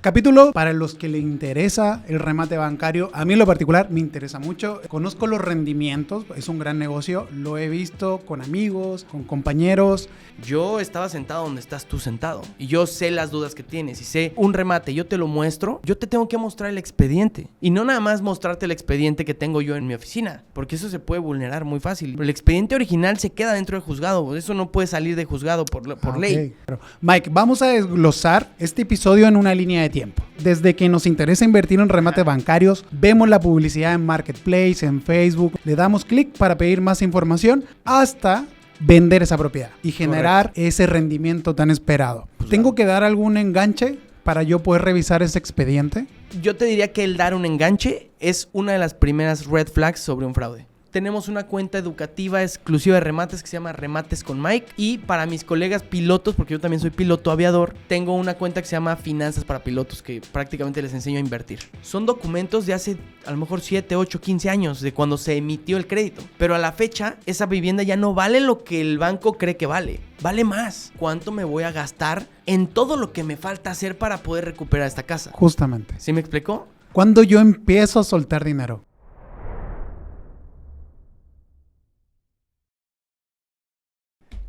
Capítulo para los que le interesa el remate bancario. A mí en lo particular me interesa mucho. Conozco los rendimientos, es un gran negocio. Lo he visto con amigos, con compañeros. Yo estaba sentado donde estás tú sentado y yo sé las dudas que tienes y sé un remate, yo te lo muestro, yo te tengo que mostrar el expediente y no nada más mostrarte el expediente que tengo yo en mi oficina, porque eso se puede vulnerar muy fácil. El expediente original se queda dentro del juzgado, eso no puede salir de juzgado por ley. Pero, Mike, vamos a desglosar este episodio en una línea de tiempo. Desde que nos interesa invertir en remates bancarios, vemos la publicidad en Marketplace, en Facebook, le damos clic para pedir más información hasta vender esa propiedad y generar ese rendimiento tan esperado. ¿Tengo que dar algún enganche para yo poder revisar ese expediente? Yo te diría que el dar un enganche es una de las primeras red flags sobre un fraude. Tenemos una cuenta educativa exclusiva de remates que se llama Remates con Mike. Y para mis colegas pilotos, porque yo también soy piloto aviador, tengo una cuenta que se llama Finanzas para Pilotos, que prácticamente les enseño a invertir. Son documentos de hace a lo mejor 7, 8, 15 años, de cuando se emitió el crédito. Pero a la fecha, esa vivienda ya no vale lo que el banco cree que vale. Vale más. ¿Cuánto me voy a gastar en todo lo que me falta hacer para poder recuperar esta casa? Justamente. ¿Sí me explicó? ¿Cuándo yo empiezo a soltar dinero?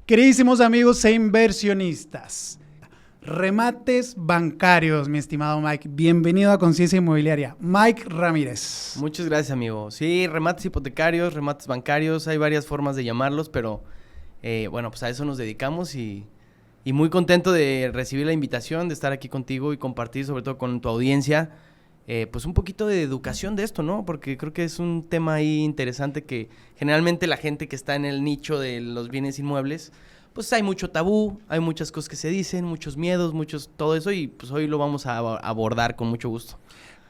Queridísimos amigos e inversionistas, remates bancarios, mi estimado Mike. Bienvenido a Conciencia Inmobiliaria. Mike Ramírez. Muchas gracias, amigo. Sí, remates hipotecarios, remates bancarios, hay varias formas de llamarlos, pero bueno, pues a eso nos dedicamos y muy contento de recibir la invitación, de estar aquí contigo y compartir sobre todo con tu audiencia, pues un poquito de educación de esto, ¿no? Porque creo que es un tema ahí interesante que generalmente la gente que está en el nicho de los bienes inmuebles, pues hay mucho tabú, hay muchas cosas que se dicen, muchos miedos, todo eso, y pues hoy lo vamos a abordar con mucho gusto.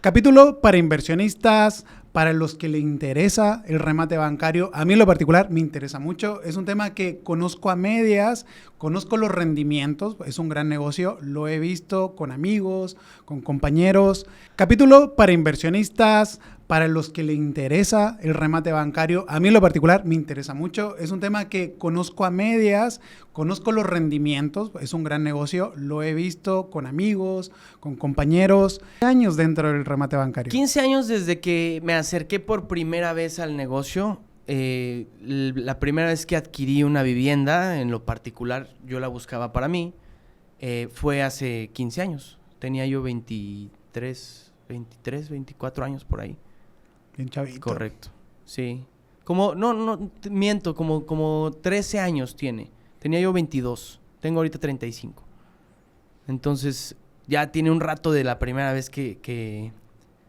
Capítulo para inversionistas, para los que le interesa el remate bancario. A mí en lo particular me interesa mucho. Es un tema que conozco a medias, conozco los rendimientos, es un gran negocio. Lo he visto con amigos, con compañeros. Capítulo para inversionistas, para los que le interesa el remate bancario. A mí en lo particular me interesa mucho. Es un tema que conozco a medias, conozco los rendimientos, es un gran negocio. Lo he visto con amigos, con compañeros. Años dentro del remate bancario. 15 años desde que me acerqué por primera vez al negocio. La primera vez que adquirí una vivienda, en lo particular yo la buscaba para mí, fue hace 15 años. Tenía yo 23, 24 años por ahí. Bien chavito. Correcto, sí. Miento, como 13 años tiene. Tenía yo 22, tengo ahorita 35. Entonces, ya tiene un rato de la primera vez que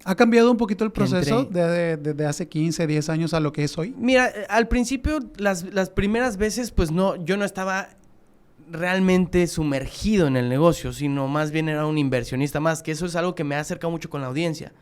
¿Ha cambiado un poquito el proceso de hace 15, 10 años a lo que es hoy? Mira, al principio, las primeras veces, pues yo no estaba realmente sumergido en el negocio, sino más bien era un inversionista más, que eso es algo que me ha acercado mucho con la audiencia.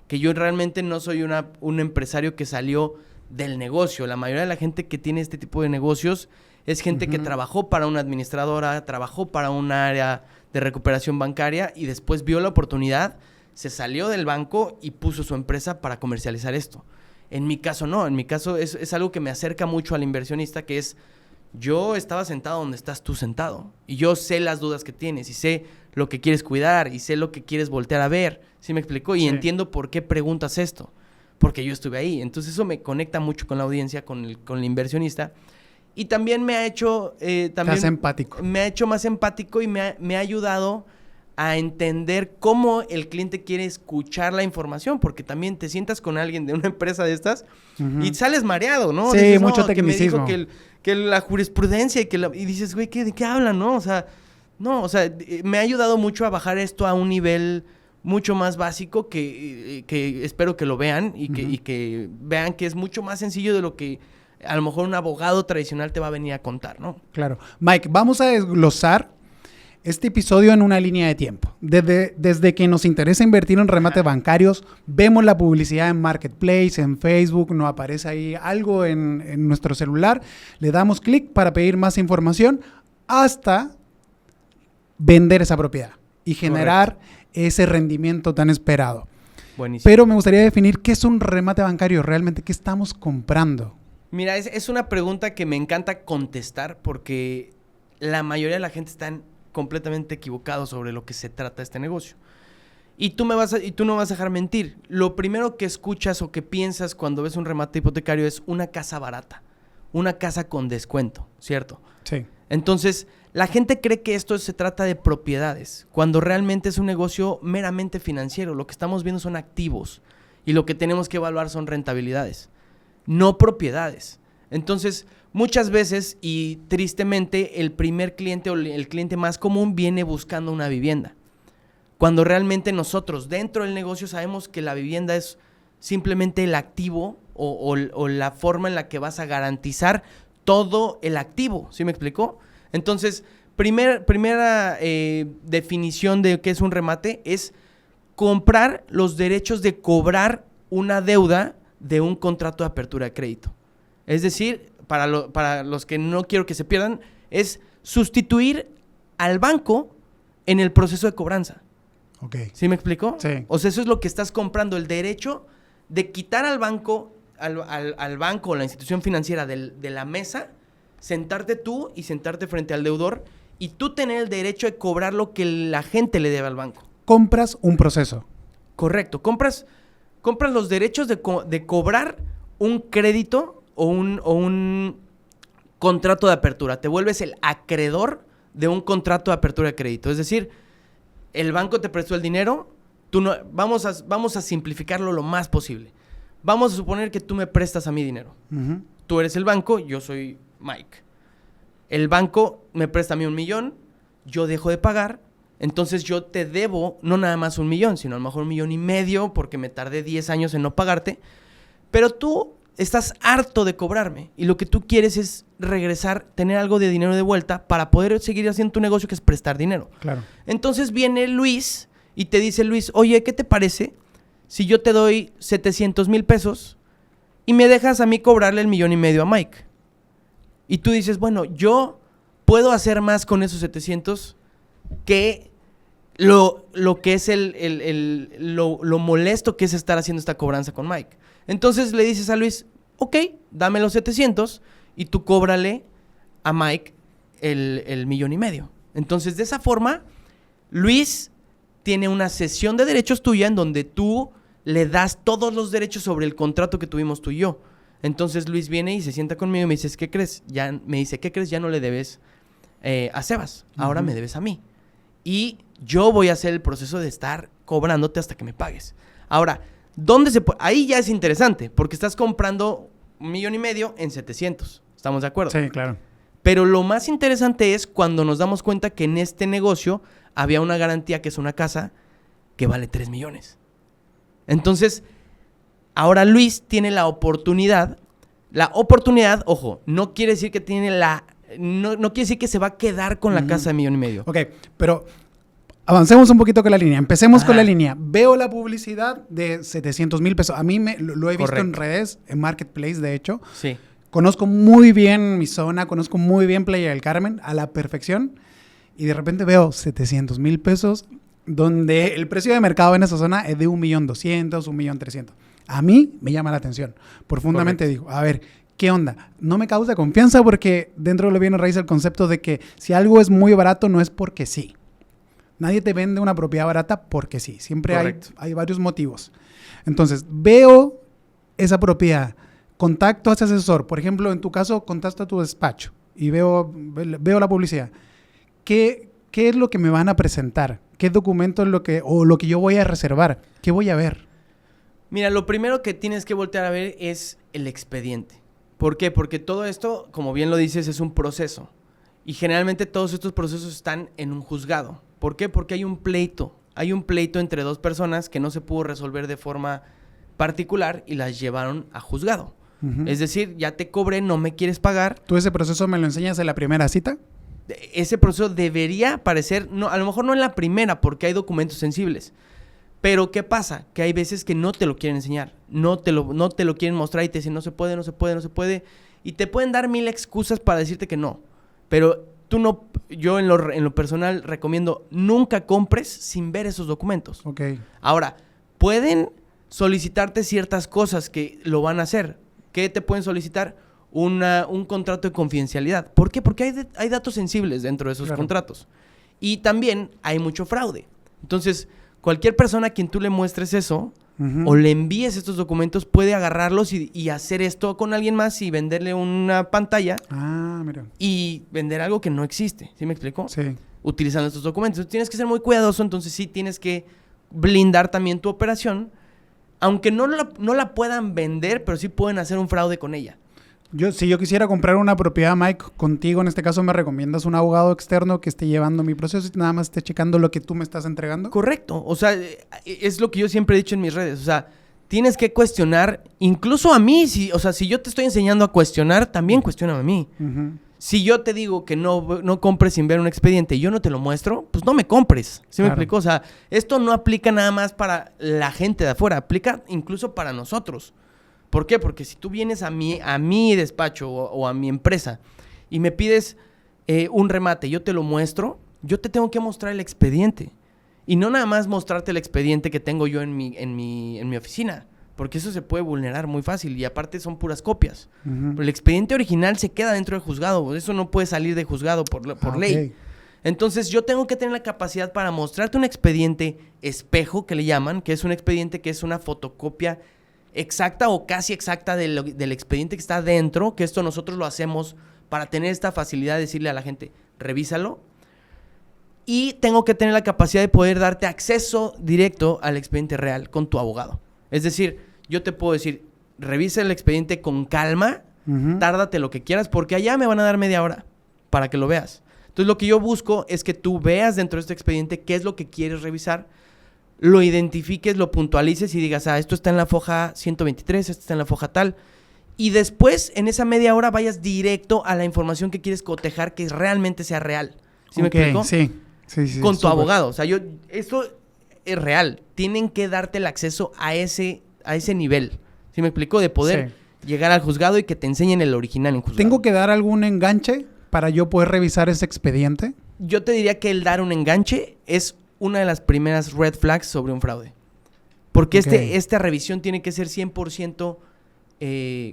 Que yo realmente no soy un empresario que salió del negocio. La mayoría de la gente que tiene este tipo de negocios es gente que trabajó para una administradora, trabajó para un área de recuperación bancaria y después vio la oportunidad, se salió del banco y puso su empresa para comercializar esto. En mi caso no, en mi caso es algo que me acerca mucho al inversionista, que es, yo estaba sentado donde estás tú sentado y yo sé las dudas que tienes y sé lo que quieres cuidar y sé lo que quieres voltear a ver, ¿sí me explicó? Y entiendo por qué preguntas esto, porque yo estuve ahí. Entonces eso me conecta mucho con la audiencia, con el inversionista. Y también me ha hecho... Más empático. Me ha hecho más empático y me ha ayudado a entender cómo el cliente quiere escuchar la información, porque también te sientas con alguien de una empresa de estas y sales mareado, ¿no? Sí, dices, mucho tecnicismo. Que me dijo que la jurisprudencia y dices, güey, ¿de qué hablan, no? O sea, me ha ayudado mucho a bajar esto a un nivel mucho más básico que espero que lo vean y que vean que es mucho más sencillo de lo que a lo mejor un abogado tradicional te va a venir a contar, ¿no? Claro. Mike, vamos a desglosar este episodio en una línea de tiempo. Desde que nos interesa invertir en remates bancarios, vemos la publicidad en Marketplace, en Facebook, nos aparece ahí algo en nuestro celular, le damos clic para pedir más información hasta vender esa propiedad y generar ese rendimiento tan esperado. Buenísimo. Pero me gustaría definir qué es un remate bancario, realmente qué estamos comprando. Mira, es una pregunta que me encanta contestar porque la mayoría de la gente está completamente equivocados sobre lo que se trata este negocio. Y tú no me vas a dejar mentir. Lo primero que escuchas o que piensas cuando ves un remate hipotecario es una casa barata, una casa con descuento, ¿cierto? Sí. Entonces, la gente cree que esto se trata de propiedades, cuando realmente es un negocio meramente financiero. Lo que estamos viendo son activos y lo que tenemos que evaluar son rentabilidades, no propiedades. Entonces, muchas veces y tristemente, el primer cliente o el cliente más común viene buscando una vivienda. Cuando realmente nosotros dentro del negocio sabemos que la vivienda es simplemente el activo o la forma en la que vas a garantizar todo el activo. ¿Sí me explicó? Entonces, primera definición de qué es un remate es comprar los derechos de cobrar una deuda de un contrato de apertura de crédito. Es decir, para los que no quiero que se pierdan, es sustituir al banco en el proceso de cobranza. Okay. ¿Sí me explicó? Sí. O sea, eso es lo que estás comprando, el derecho de quitar al banco, al banco o la institución financiera de la mesa, sentarte tú y sentarte frente al deudor y tú tener el derecho de cobrar lo que la gente le debe al banco. Compras un proceso. Correcto. Compras los derechos de cobrar un crédito o un contrato de apertura. Te vuelves el acreedor de un contrato de apertura de crédito. Es decir, el banco te prestó el dinero, vamos a simplificarlo lo más posible. Vamos a suponer que tú me prestas a mí dinero. Uh-huh. Tú eres el banco, yo soy Mike. El banco me presta a mí 1 millón, yo dejo de pagar, entonces yo te debo no nada más 1 millón, sino a lo mejor 1,5 millones porque me tardé 10 años en no pagarte, pero tú estás harto de cobrarme y lo que tú quieres es regresar, tener algo de dinero de vuelta para poder seguir haciendo tu negocio, que es prestar dinero. Claro. Entonces viene Luis y te dice, Luis, oye, ¿qué te parece si yo te doy 700,000 pesos y me dejas a mí cobrarle 1,5 millones a Mike? Y tú dices, bueno, yo puedo hacer más con esos 700 que lo que es lo molesto que es estar haciendo esta cobranza con Mike. Entonces le dices a Luis, ok, dame los 700 y tú cóbrale a Mike el 1,5 millones. Entonces, de esa forma, Luis tiene una cesión de derechos tuya en donde tú le das todos los derechos sobre el contrato que tuvimos tú y yo. Entonces, Luis viene y se sienta conmigo y me dice, ¿qué crees? Ya no le debes a Sebas, ahora me debes a mí. Y yo voy a hacer el proceso de estar cobrándote hasta que me pagues. Ahora, ahí ya es interesante, porque estás comprando 1,5 millones en 700. ¿Estamos de acuerdo? Sí, claro. Pero lo más interesante es cuando nos damos cuenta que en este negocio había una garantía, que es una casa que vale 3 millones. Entonces, ahora Luis tiene la oportunidad. La oportunidad, ojo, no quiere decir que tiene no quiere decir que se va a quedar con la casa de 1,5 millones. Ok, pero avancemos un poquito con la línea. Empecemos con la línea. Veo la publicidad de 700,000 pesos. A mí lo he visto en redes, en Marketplace, de hecho. Sí. Conozco muy bien mi zona, conozco muy bien Playa del Carmen, a la perfección. Y de repente veo 700,000 pesos, donde el precio de mercado en esa zona es de 1,200,000, 1,300,000. A mí me llama la atención. Profundamente digo, a ver, ¿qué onda? No me causa confianza porque dentro de lo bienes raíces el concepto de que si algo es muy barato no es porque sí. Nadie te vende una propiedad barata porque sí. Siempre hay varios motivos. Entonces, veo esa propiedad, contacto a ese asesor. Por ejemplo, en tu caso, contacto a tu despacho y veo la publicidad. ¿Qué es lo que me van a presentar? ¿Qué documento es lo que yo voy a reservar? ¿Qué voy a ver? Mira, lo primero que tienes que voltear a ver es el expediente. ¿Por qué? Porque todo esto, como bien lo dices, es un proceso. Y generalmente todos estos procesos están en un juzgado. ¿Por qué? Porque hay un pleito. Hay un pleito entre dos personas que no se pudo resolver de forma particular y las llevaron a juzgado. Uh-huh. Es decir, ya te cobré, no me quieres pagar. ¿Tú ese proceso me lo enseñas en la primera cita? Ese proceso debería aparecer, no, a lo mejor no en la primera porque hay documentos sensibles. Pero ¿qué pasa? Que hay veces que no te lo quieren enseñar. No te lo quieren mostrar y te dicen no se puede. Y te pueden dar 1000 excusas para decirte que no. Pero yo en lo personal recomiendo nunca compres sin ver esos documentos. Okay. Ahora, pueden solicitarte ciertas cosas que lo van a hacer. ¿Qué te pueden solicitar? Un contrato de confidencialidad. ¿Por qué? Porque hay datos sensibles dentro de esos contratos. Y también hay mucho fraude. Entonces, cualquier persona a quien tú le muestres eso o le envíes estos documentos puede agarrarlos y hacer esto con alguien más y venderle una pantalla Mira. y vender algo que no existe. ¿Sí me explico? Sí. Utilizando estos documentos. Entonces, tienes que ser muy cuidadoso, entonces sí tienes que blindar también tu operación, aunque no la puedan vender, pero sí pueden hacer un fraude con ella. Si yo quisiera comprar una propiedad, Mike, contigo, en este caso, ¿me recomiendas un abogado externo que esté llevando mi proceso y nada más esté checando lo que tú me estás entregando? Correcto. O sea, es lo que yo siempre he dicho en mis redes. O sea, tienes que cuestionar, incluso a mí. Si yo te estoy enseñando a cuestionar, también cuestióname a mí. Si yo te digo que no compres sin ver un expediente y yo no te lo muestro, pues no me compres. ¿Sí me explico? O sea, esto no aplica nada más para la gente de afuera, aplica incluso para nosotros. ¿Por qué? Porque si tú vienes a mi despacho o a mi empresa y me pides un remate, yo te lo muestro, yo te tengo que mostrar el expediente. Y no nada más mostrarte el expediente que tengo yo en mi oficina, porque eso se puede vulnerar muy fácil y aparte son puras copias. Pero el expediente original se queda dentro del juzgado, eso no puede salir de juzgado por ley. Okay. Entonces yo tengo que tener la capacidad para mostrarte un expediente espejo, que le llaman, que es un expediente que es una fotocopia exacta o casi exacta del expediente que está dentro, que esto nosotros lo hacemos para tener esta facilidad de decirle a la gente, revísalo. Y tengo que tener la capacidad de poder darte acceso directo al expediente real con tu abogado. Es decir, yo te puedo decir, revisa el expediente con calma, tárdate lo que quieras, porque allá me van a dar media hora para que lo veas. Entonces, lo que yo busco es que tú veas dentro de este expediente qué es lo que quieres revisar, lo identifiques, lo puntualices y digas, esto está en la foja 123, esto está en la foja tal. Y después, en esa media hora, vayas directo a la información que quieres cotejar que realmente sea real. ¿Sí me explico? Sí. Con tu abogado. O sea, esto es real. Tienen que darte el acceso a ese nivel. ¿Sí me explico? De poder llegar al juzgado y que te enseñen el original en juzgado. ¿Tengo que dar algún enganche para yo poder revisar ese expediente? Yo te diría que el dar un enganche es una de las primeras red flags sobre un fraude. Porque esta revisión tiene que ser 100%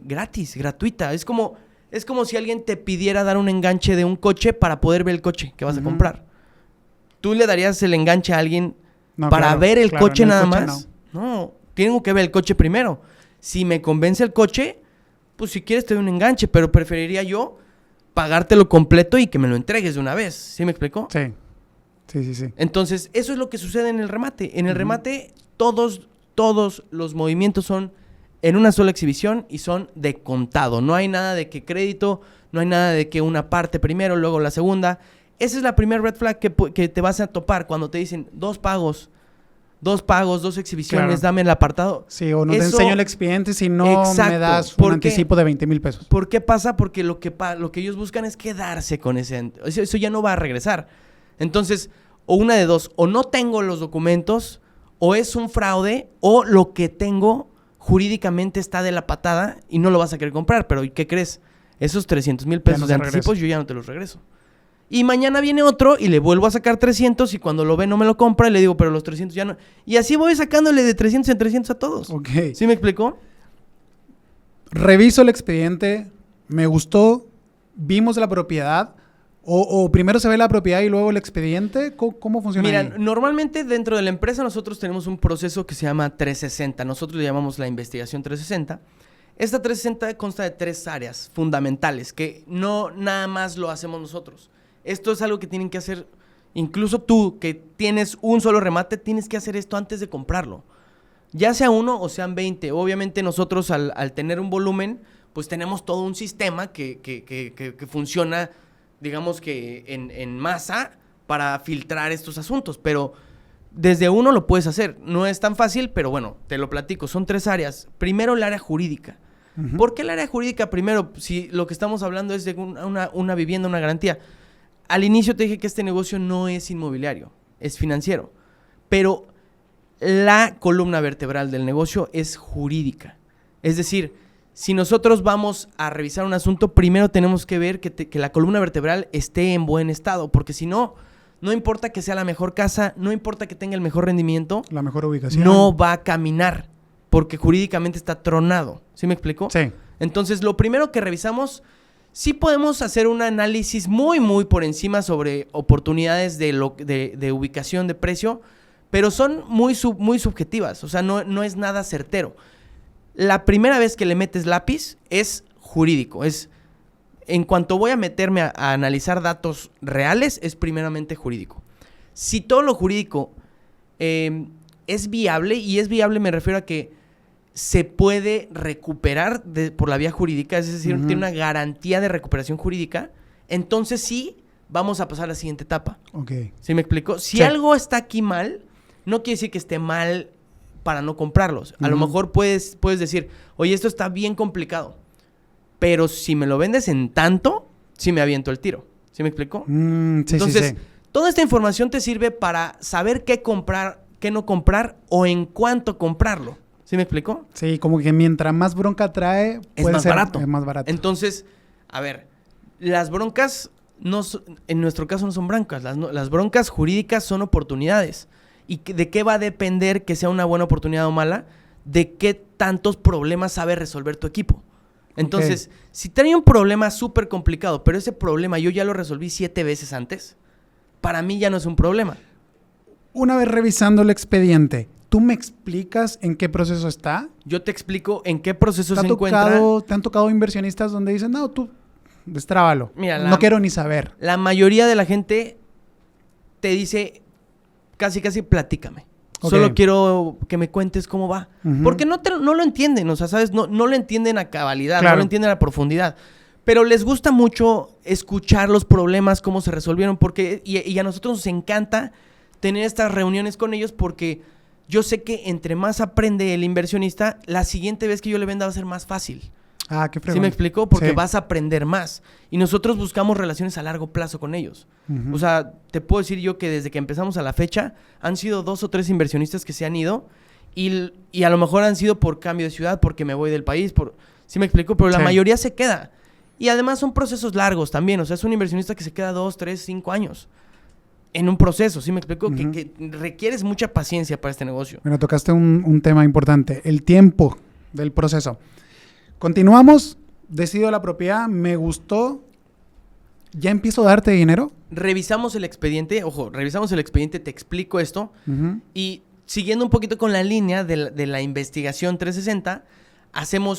gratis, gratuita. Es como si alguien te pidiera dar un enganche de un coche para poder ver el coche que vas a comprar. ¿Tú le darías el enganche a alguien para ver el coche nada más? No, tengo que ver el coche primero. Si me convence el coche, pues si quieres te doy un enganche, pero preferiría yo pagártelo completo y que me lo entregues de una vez. ¿Sí me explicó? Sí. Entonces, eso es lo que sucede en el remate. En el remate, todos los movimientos son en una sola exhibición y son de contado. No hay nada de que crédito, no hay nada de que una parte primero, luego la segunda. Esa es la primera red flag que te vas a topar cuando te dicen dos pagos, dos exhibiciones, dame el apartado. Sí, o no te enseño el expediente si no me das un anticipo de 20,000 pesos. ¿Por qué pasa? Porque lo que ellos buscan es quedarse con ese. Eso ya no va a regresar. Entonces, o una de dos, o no tengo los documentos, o es un fraude, o lo que tengo jurídicamente está de la patada y no lo vas a querer comprar. Pero ¿y qué crees? Esos 300,000 pesos de anticipos yo ya no te los regreso. Y mañana viene otro y le vuelvo a sacar 300 y cuando lo ve no me lo compra y le digo, pero los 300 ya no. Y así voy sacándole de 300 en 300 a todos. Ok. ¿Sí me explicó? Reviso el expediente, me gustó, vimos la propiedad. O primero se ve la propiedad y luego el expediente. ¿Cómo funciona? Mira, ahí? Normalmente dentro de la empresa nosotros tenemos un proceso que se llama 360. Nosotros le llamamos la investigación 360. Esta 360 consta de 3 áreas fundamentales que no nada más lo hacemos nosotros. Esto es algo que tienen que hacer, incluso tú que tienes un solo remate, tienes que hacer esto antes de comprarlo. Ya sea uno o sean 20. Obviamente nosotros al tener un volumen, pues tenemos todo un sistema que funciona, digamos que en masa para filtrar estos asuntos. Pero desde uno lo puedes hacer. No es tan fácil, pero bueno, te lo platico. Son 3 áreas. Primero, el área jurídica. ¿Por qué el área jurídica primero? Si lo que estamos hablando es de una vivienda, una garantía. Al inicio te dije que este negocio no es inmobiliario, es financiero. Pero la columna vertebral del negocio es jurídica. Es decir, si nosotros vamos a revisar un asunto, primero tenemos que ver que la columna vertebral esté en buen estado. Porque si no, no importa que sea la mejor casa, no importa que tenga el mejor rendimiento. La mejor ubicación. No va a caminar, porque jurídicamente está tronado. ¿Sí me explico? Sí. Entonces, lo primero que revisamos, sí podemos hacer un análisis muy, muy por encima sobre oportunidades de ubicación, de precio, pero son muy subjetivas, o sea, no es nada certero. La primera vez que le metes lápiz es jurídico, en cuanto voy a meterme a analizar datos reales, es primeramente jurídico. Si todo lo jurídico es viable, y es viable me refiero a que se puede recuperar por la vía jurídica, es decir, tiene una garantía de recuperación jurídica, entonces sí vamos a pasar a la siguiente etapa. Okay. ¿Sí me explico? Si algo está aquí mal, no quiere decir que esté mal para no comprarlos. A lo mejor puedes decir, oye, esto está bien complicado, pero si me lo vendes en tanto, sí me aviento el tiro. ¿Sí me explico? Sí, entonces, sí. Toda esta información te sirve para saber qué comprar, qué no comprar o en cuánto comprarlo. ¿Sí me explico? Sí, como que mientras más bronca trae, es más barato. Es más barato. Entonces, a ver, las broncas, en nuestro caso no son broncas. Las broncas jurídicas son oportunidades. ¿Y de qué va a depender que sea una buena oportunidad o mala? De qué tantos problemas sabe resolver tu equipo. Entonces, si tenía un problema súper complicado, pero ese problema yo ya lo resolví 7 veces antes, para mí ya no es un problema. Una vez revisando el expediente, ¿tú me explicas en qué proceso está? Yo te explico en qué proceso se encuentra. ¿Te han tocado inversionistas donde dicen, no, tú, destrábalo, mira, no quiero ni saber? La mayoría de la gente te dice, casi platícame. Solo quiero que me cuentes cómo va. Porque no lo entienden, o sea, ¿sabes? No lo entienden a cabalidad, no lo entienden a profundidad. Pero les gusta mucho escuchar los problemas, cómo se resolvieron, y a nosotros nos encanta tener estas reuniones con ellos porque yo sé que entre más aprende el inversionista, la siguiente vez que yo le venda va a ser más fácil. Ah, qué fregón. ¿Sí me explico? Porque vas a aprender más. Y nosotros buscamos relaciones a largo plazo con ellos. O sea, te puedo decir yo que desde que empezamos a la fecha, han sido 2 o 3 inversionistas que se han ido y a lo mejor han sido por cambio de ciudad, porque me voy del país, ¿sí me explico? Pero la mayoría se queda. Y además son procesos largos también. O sea, es un inversionista que se queda 2, 3, 5 años en un proceso, ¿sí me explico? Que requieres mucha paciencia para este negocio. Bueno, tocaste un tema importante, el tiempo del proceso. Continuamos, decido la propiedad, me gustó, ¿ya empiezo a darte dinero? Revisamos el expediente, te explico esto, y siguiendo un poquito con la línea de la investigación 360,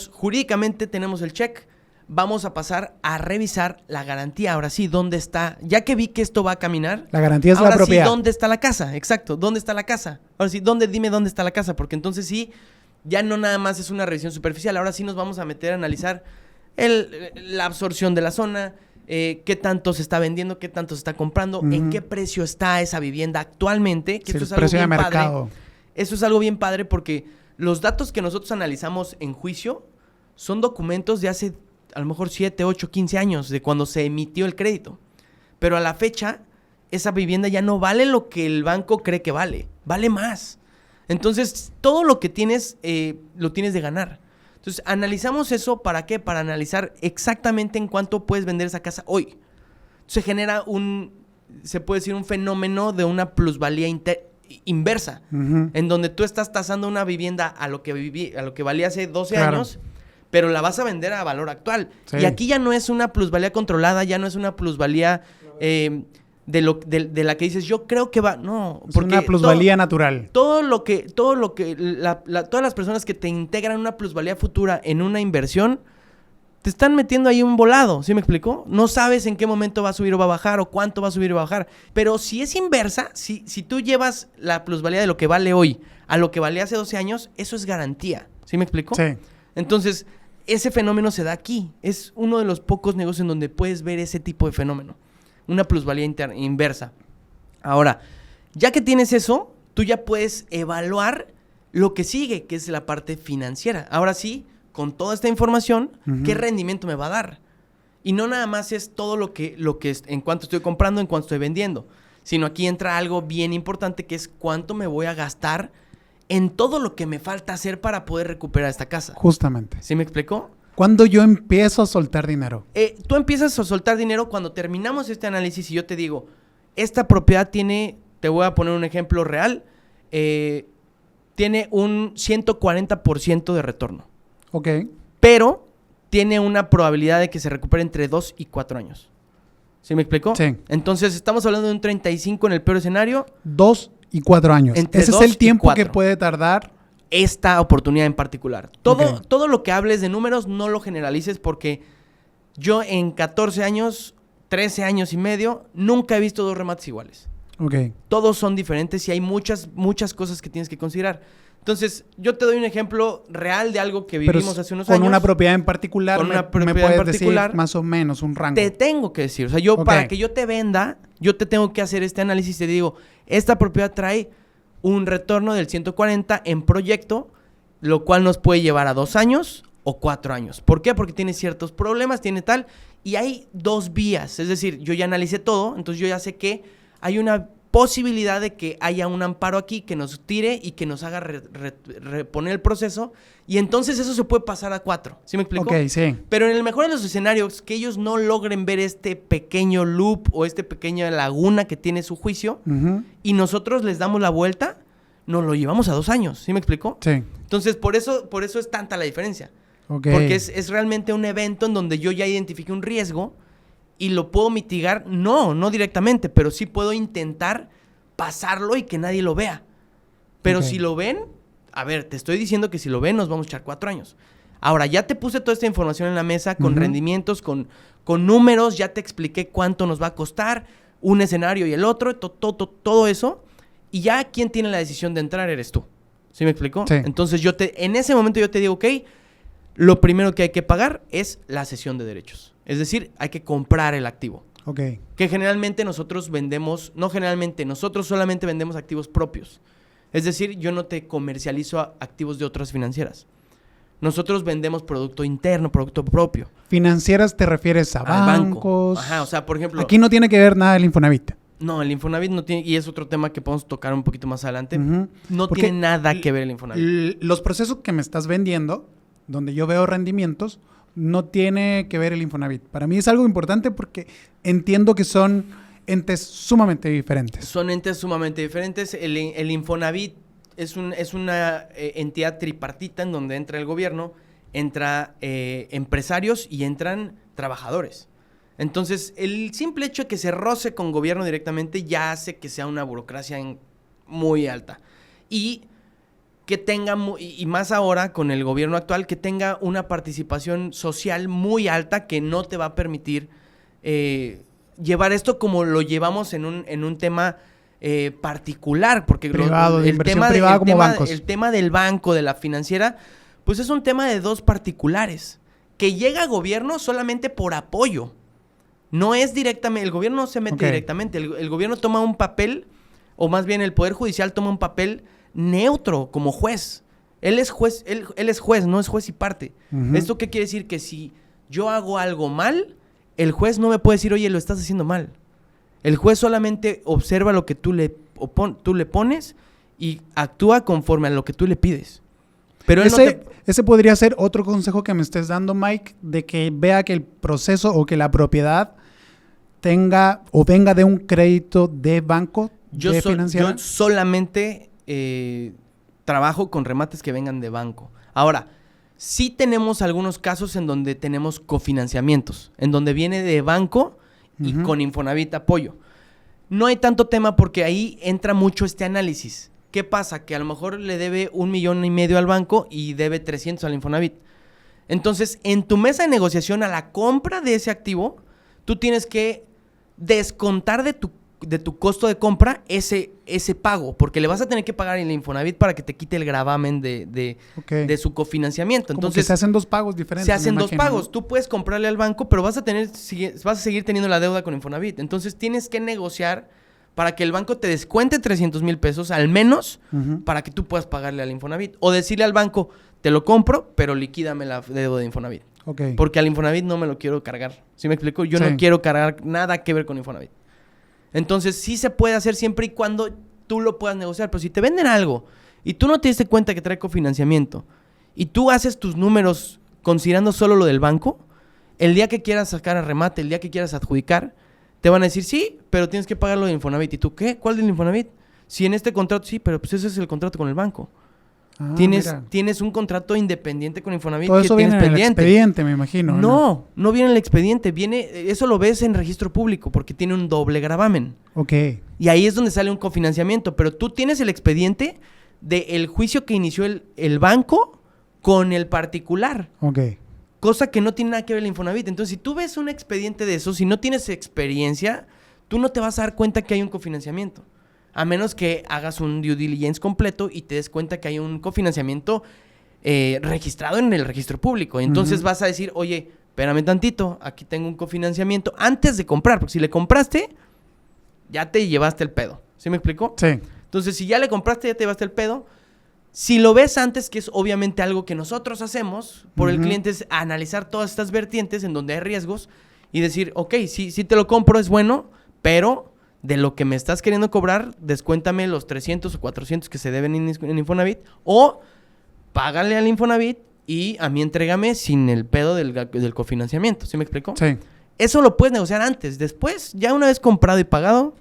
jurídicamente tenemos el check, vamos a pasar a revisar la garantía. Ahora sí, ¿dónde está? Ya que vi que esto va a caminar. La garantía es la propiedad. Ahora sí, ¿dónde está la casa? Exacto, ¿dónde está la casa? Ahora sí, dime dónde está la casa, porque entonces sí, ya no nada más es una revisión superficial. Ahora sí nos vamos a meter a analizar la absorción de la zona, qué tanto se está vendiendo, qué tanto se está comprando, en qué precio está esa vivienda actualmente. Que sí, el precio de mercado. Eso es algo bien padre porque los datos que nosotros analizamos en juicio son documentos de hace a lo mejor 7, 8, 15 años de cuando se emitió el crédito. Pero a la fecha, esa vivienda ya no vale lo que el banco cree que vale. Vale más. Entonces, todo lo que tienes, lo tienes de ganar. Entonces, analizamos eso, ¿para qué? Para analizar exactamente en cuánto puedes vender esa casa hoy. Se genera se puede decir, un fenómeno de una plusvalía inversa, en donde tú estás tasando una vivienda a lo que valía hace 12 años, pero la vas a vender a valor actual. Sí. Y aquí ya no es una plusvalía controlada, ya no es una plusvalía de la que dices, yo creo que va... No, es una plusvalía natural. Todas las personas que te integran una plusvalía futura en una inversión, te están metiendo ahí un volado, ¿sí me explicó? No sabes en qué momento va a subir o va a bajar, o cuánto va a subir o va a bajar. Pero si es inversa, si tú llevas la plusvalía de lo que vale hoy a lo que valía hace 12 años, eso es garantía, ¿sí me explicó? Sí. Entonces, ese fenómeno se da aquí. Es uno de los pocos negocios en donde puedes ver ese tipo de fenómeno. Una plusvalía inversa. Ahora, ya que tienes eso, tú ya puedes evaluar lo que sigue, que es la parte financiera. Ahora sí, con toda esta información, ¿qué rendimiento me va a dar? Y no nada más es todo lo que es, en cuanto estoy comprando, en cuanto estoy vendiendo, sino aquí entra algo bien importante, que es cuánto me voy a gastar en todo lo que me falta hacer para poder recuperar esta casa. Justamente. ¿Sí me explicó? ¿Cuándo yo empiezo a soltar dinero? Tú empiezas a soltar dinero cuando terminamos este análisis y yo te digo, esta propiedad tiene, te voy a poner un ejemplo real, tiene un 140% de retorno. Ok. Pero tiene una probabilidad de que se recupere entre 2 y 4 años. ¿Sí me explicó? Sí. Entonces, estamos hablando de un 35 en el peor escenario. 2 y 4 años. Entre Ese es 2 el y tiempo 4. que puede tardar. Esta oportunidad en particular. Todo, Ok. todo lo que hables de números no lo generalices porque yo en 14 años, 13 años y medio, nunca he visto 2 remates iguales. Ok. Todos son diferentes y hay muchas cosas que tienes que considerar. Entonces, yo te doy un ejemplo real de algo que Pero vivimos hace unos con años. una propiedad en particular, Con una me propiedad en puedes particular, decir más o menos un rango. Te tengo que decir, o sea, yo Ok. para que yo te venda, yo te tengo que hacer este análisis y te digo, esta propiedad trae un retorno del 140 en proyecto, lo cual nos puede llevar a 2 años o 4 años. ¿Por qué? Porque tiene ciertos problemas, tiene tal, y hay 2 vías, es decir, yo ya analicé todo, entonces yo ya sé que hay una posibilidad de que haya un amparo aquí que nos tire y que nos haga reponer el proceso, y entonces eso se puede pasar a 4, ¿sí me explico? Ok, sí. Pero en el mejor de los escenarios, que ellos no logren ver este pequeño loop o esta pequeña laguna que tiene su juicio, Ujú. y nosotros les damos la vuelta, nos lo llevamos a 2 años, ¿sí me explico? Sí. Entonces, por eso es tanta la diferencia. Ok. Porque es realmente un evento en donde yo ya identifiqué un riesgo y lo puedo mitigar, no directamente, pero sí puedo intentar pasarlo y que nadie lo vea. Pero Ok. si lo ven, a ver, te estoy diciendo que si lo ven nos vamos a echar 4 años. Ahora, ya te puse toda esta información en la mesa con Ujú. rendimientos, con números, ya te expliqué cuánto nos va a costar un escenario y el otro, todo eso. Y ya quien tiene la decisión de entrar eres tú. ¿Sí me explico? Sí. Entonces en ese momento yo te digo, ok, lo primero que hay que pagar es la cesión de derechos. Es decir, hay que comprar el activo. Ok. Que generalmente nosotros vendemos, no generalmente, nosotros solamente vendemos activos propios. Es decir, yo no te comercializo activos de otras financieras. Nosotros vendemos producto interno, producto propio. Financieras te refieres a Al banco. bancos. Ajá, o sea, por ejemplo... Aquí no tiene que ver nada el Infonavit. No, el Infonavit no tiene, y es otro tema que podemos tocar un poquito más adelante. Ujú. No Porque tiene nada que ver el Infonavit. Los procesos que me estás vendiendo, donde yo veo rendimientos, no tiene que ver el Infonavit. Para mí es algo importante porque entiendo que son entes sumamente diferentes. Son entes sumamente diferentes. El Infonavit es una entidad tripartita en donde entra el gobierno, entra empresarios y entran trabajadores. Entonces, el simple hecho de que se roce con gobierno directamente ya hace que sea una burocracia muy alta. Y que tenga, y más ahora con el gobierno actual, que tenga una participación social muy alta que no te va a permitir llevar esto como lo llevamos en un tema particular. Porque Privado, de inversión privada como bancos. El tema del banco, de la financiera, pues es un tema de 2 particulares. Que llega a gobierno solamente por apoyo. No es directamente, el gobierno no se mete directamente, el gobierno toma un papel, o más bien el Poder Judicial toma un papel neutro como juez. Él es juez, él es juez, no es juez y parte. Ujú. ¿Esto qué quiere decir? Que si yo hago algo mal, el juez no me puede decir, oye, lo estás haciendo mal. El juez solamente observa lo que tú le pones y actúa conforme a lo que tú le pides. Pero él Ese podría ser otro consejo que me estés dando, Mike, de que vea que el proceso o que la propiedad tenga o venga de un crédito de banco, de financiera. Yo solamente trabajo con remates que vengan de banco. Ahora, sí tenemos algunos casos en donde tenemos cofinanciamientos, en donde viene de banco y Ujú. con Infonavit apoyo. No hay tanto tema porque ahí entra mucho este análisis. ¿Qué pasa? Que a lo mejor le debe 1,5 millones al banco y debe 300 al Infonavit. Entonces, en tu mesa de negociación a la compra de ese activo, tú tienes que descontar de tu costo de compra ese pago, porque le vas a tener que pagar el Infonavit para que te quite el gravamen de su cofinanciamiento. Como Entonces, que se hacen 2 pagos diferentes. se hacen me 2 imagino, pagos. ¿no? Tú puedes comprarle al banco, pero vas a seguir teniendo la deuda con Infonavit. Entonces, tienes que negociar para que el banco te descuente 300,000 pesos, al menos, Ujú. para que tú puedas pagarle al Infonavit. O decirle al banco, te lo compro, pero liquídame la deuda de Infonavit. Ok. Porque al Infonavit no me lo quiero cargar. ¿Sí me explico? Yo Sí. no quiero cargar nada que ver con Infonavit. Entonces, sí se puede hacer siempre y cuando tú lo puedas negociar. Pero si te venden algo y tú no te diste cuenta que trae cofinanciamiento y tú haces tus números considerando solo lo del banco, el día que quieras sacar a remate, el día que quieras adjudicar, te van a decir, sí, pero tienes que pagarlo de Infonavit. ¿Y tú qué? ¿Cuál del Infonavit? Si en este contrato, sí, pero pues ese es el contrato con el banco. Ah, tienes un contrato independiente con Infonavit todo eso que tienes viene en el pendiente. expediente, me imagino. No viene en el expediente. Eso lo ves en registro público porque tiene un doble gravamen. Ok. Y ahí es donde sale un cofinanciamiento. Pero tú tienes el expediente del juicio que inició el banco con el particular. Ok. Cosa que no tiene nada que ver el Infonavit. Entonces, si tú ves un expediente de eso, si no tienes experiencia, tú no te vas a dar cuenta que hay un cofinanciamiento. A menos que hagas un due diligence completo y te des cuenta que hay un cofinanciamiento registrado en el registro público. Entonces vas a decir, oye, espérame tantito, aquí tengo un cofinanciamiento antes de comprar. Porque si le compraste, ya te llevaste el pedo. ¿Sí me explico? Sí. Entonces, si ya le compraste, ya te llevaste el pedo. Si lo ves antes, que es obviamente algo que nosotros hacemos por el cliente, es analizar todas estas vertientes en donde hay riesgos y decir, ok, sí te lo compro, es bueno, pero de lo que me estás queriendo cobrar, descuéntame los 300 o 400 que se deben en Infonavit, o págale al Infonavit y a mí entrégame sin el pedo del cofinanciamiento. ¿Sí me explico? Sí. Eso lo puedes negociar antes. Después, ya una vez comprado y pagado,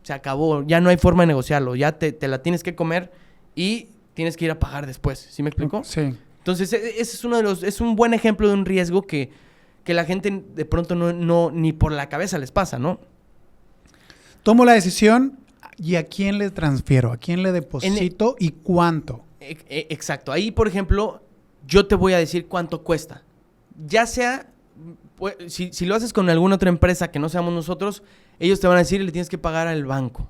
se acabó. Ya no hay forma de negociarlo. Ya te la tienes que comer y tienes que ir a pagar después. ¿Sí me explico? Sí. Entonces, ese es un buen ejemplo de un riesgo que la gente de pronto no ni por la cabeza les pasa, ¿no? Tomo la decisión y a quién le transfiero, a quién le deposito y cuánto. Exacto. Ahí, por ejemplo, yo te voy a decir cuánto cuesta. Ya sea, pues, si lo haces con alguna otra empresa que no seamos nosotros, ellos te van a decir le tienes que pagar al banco.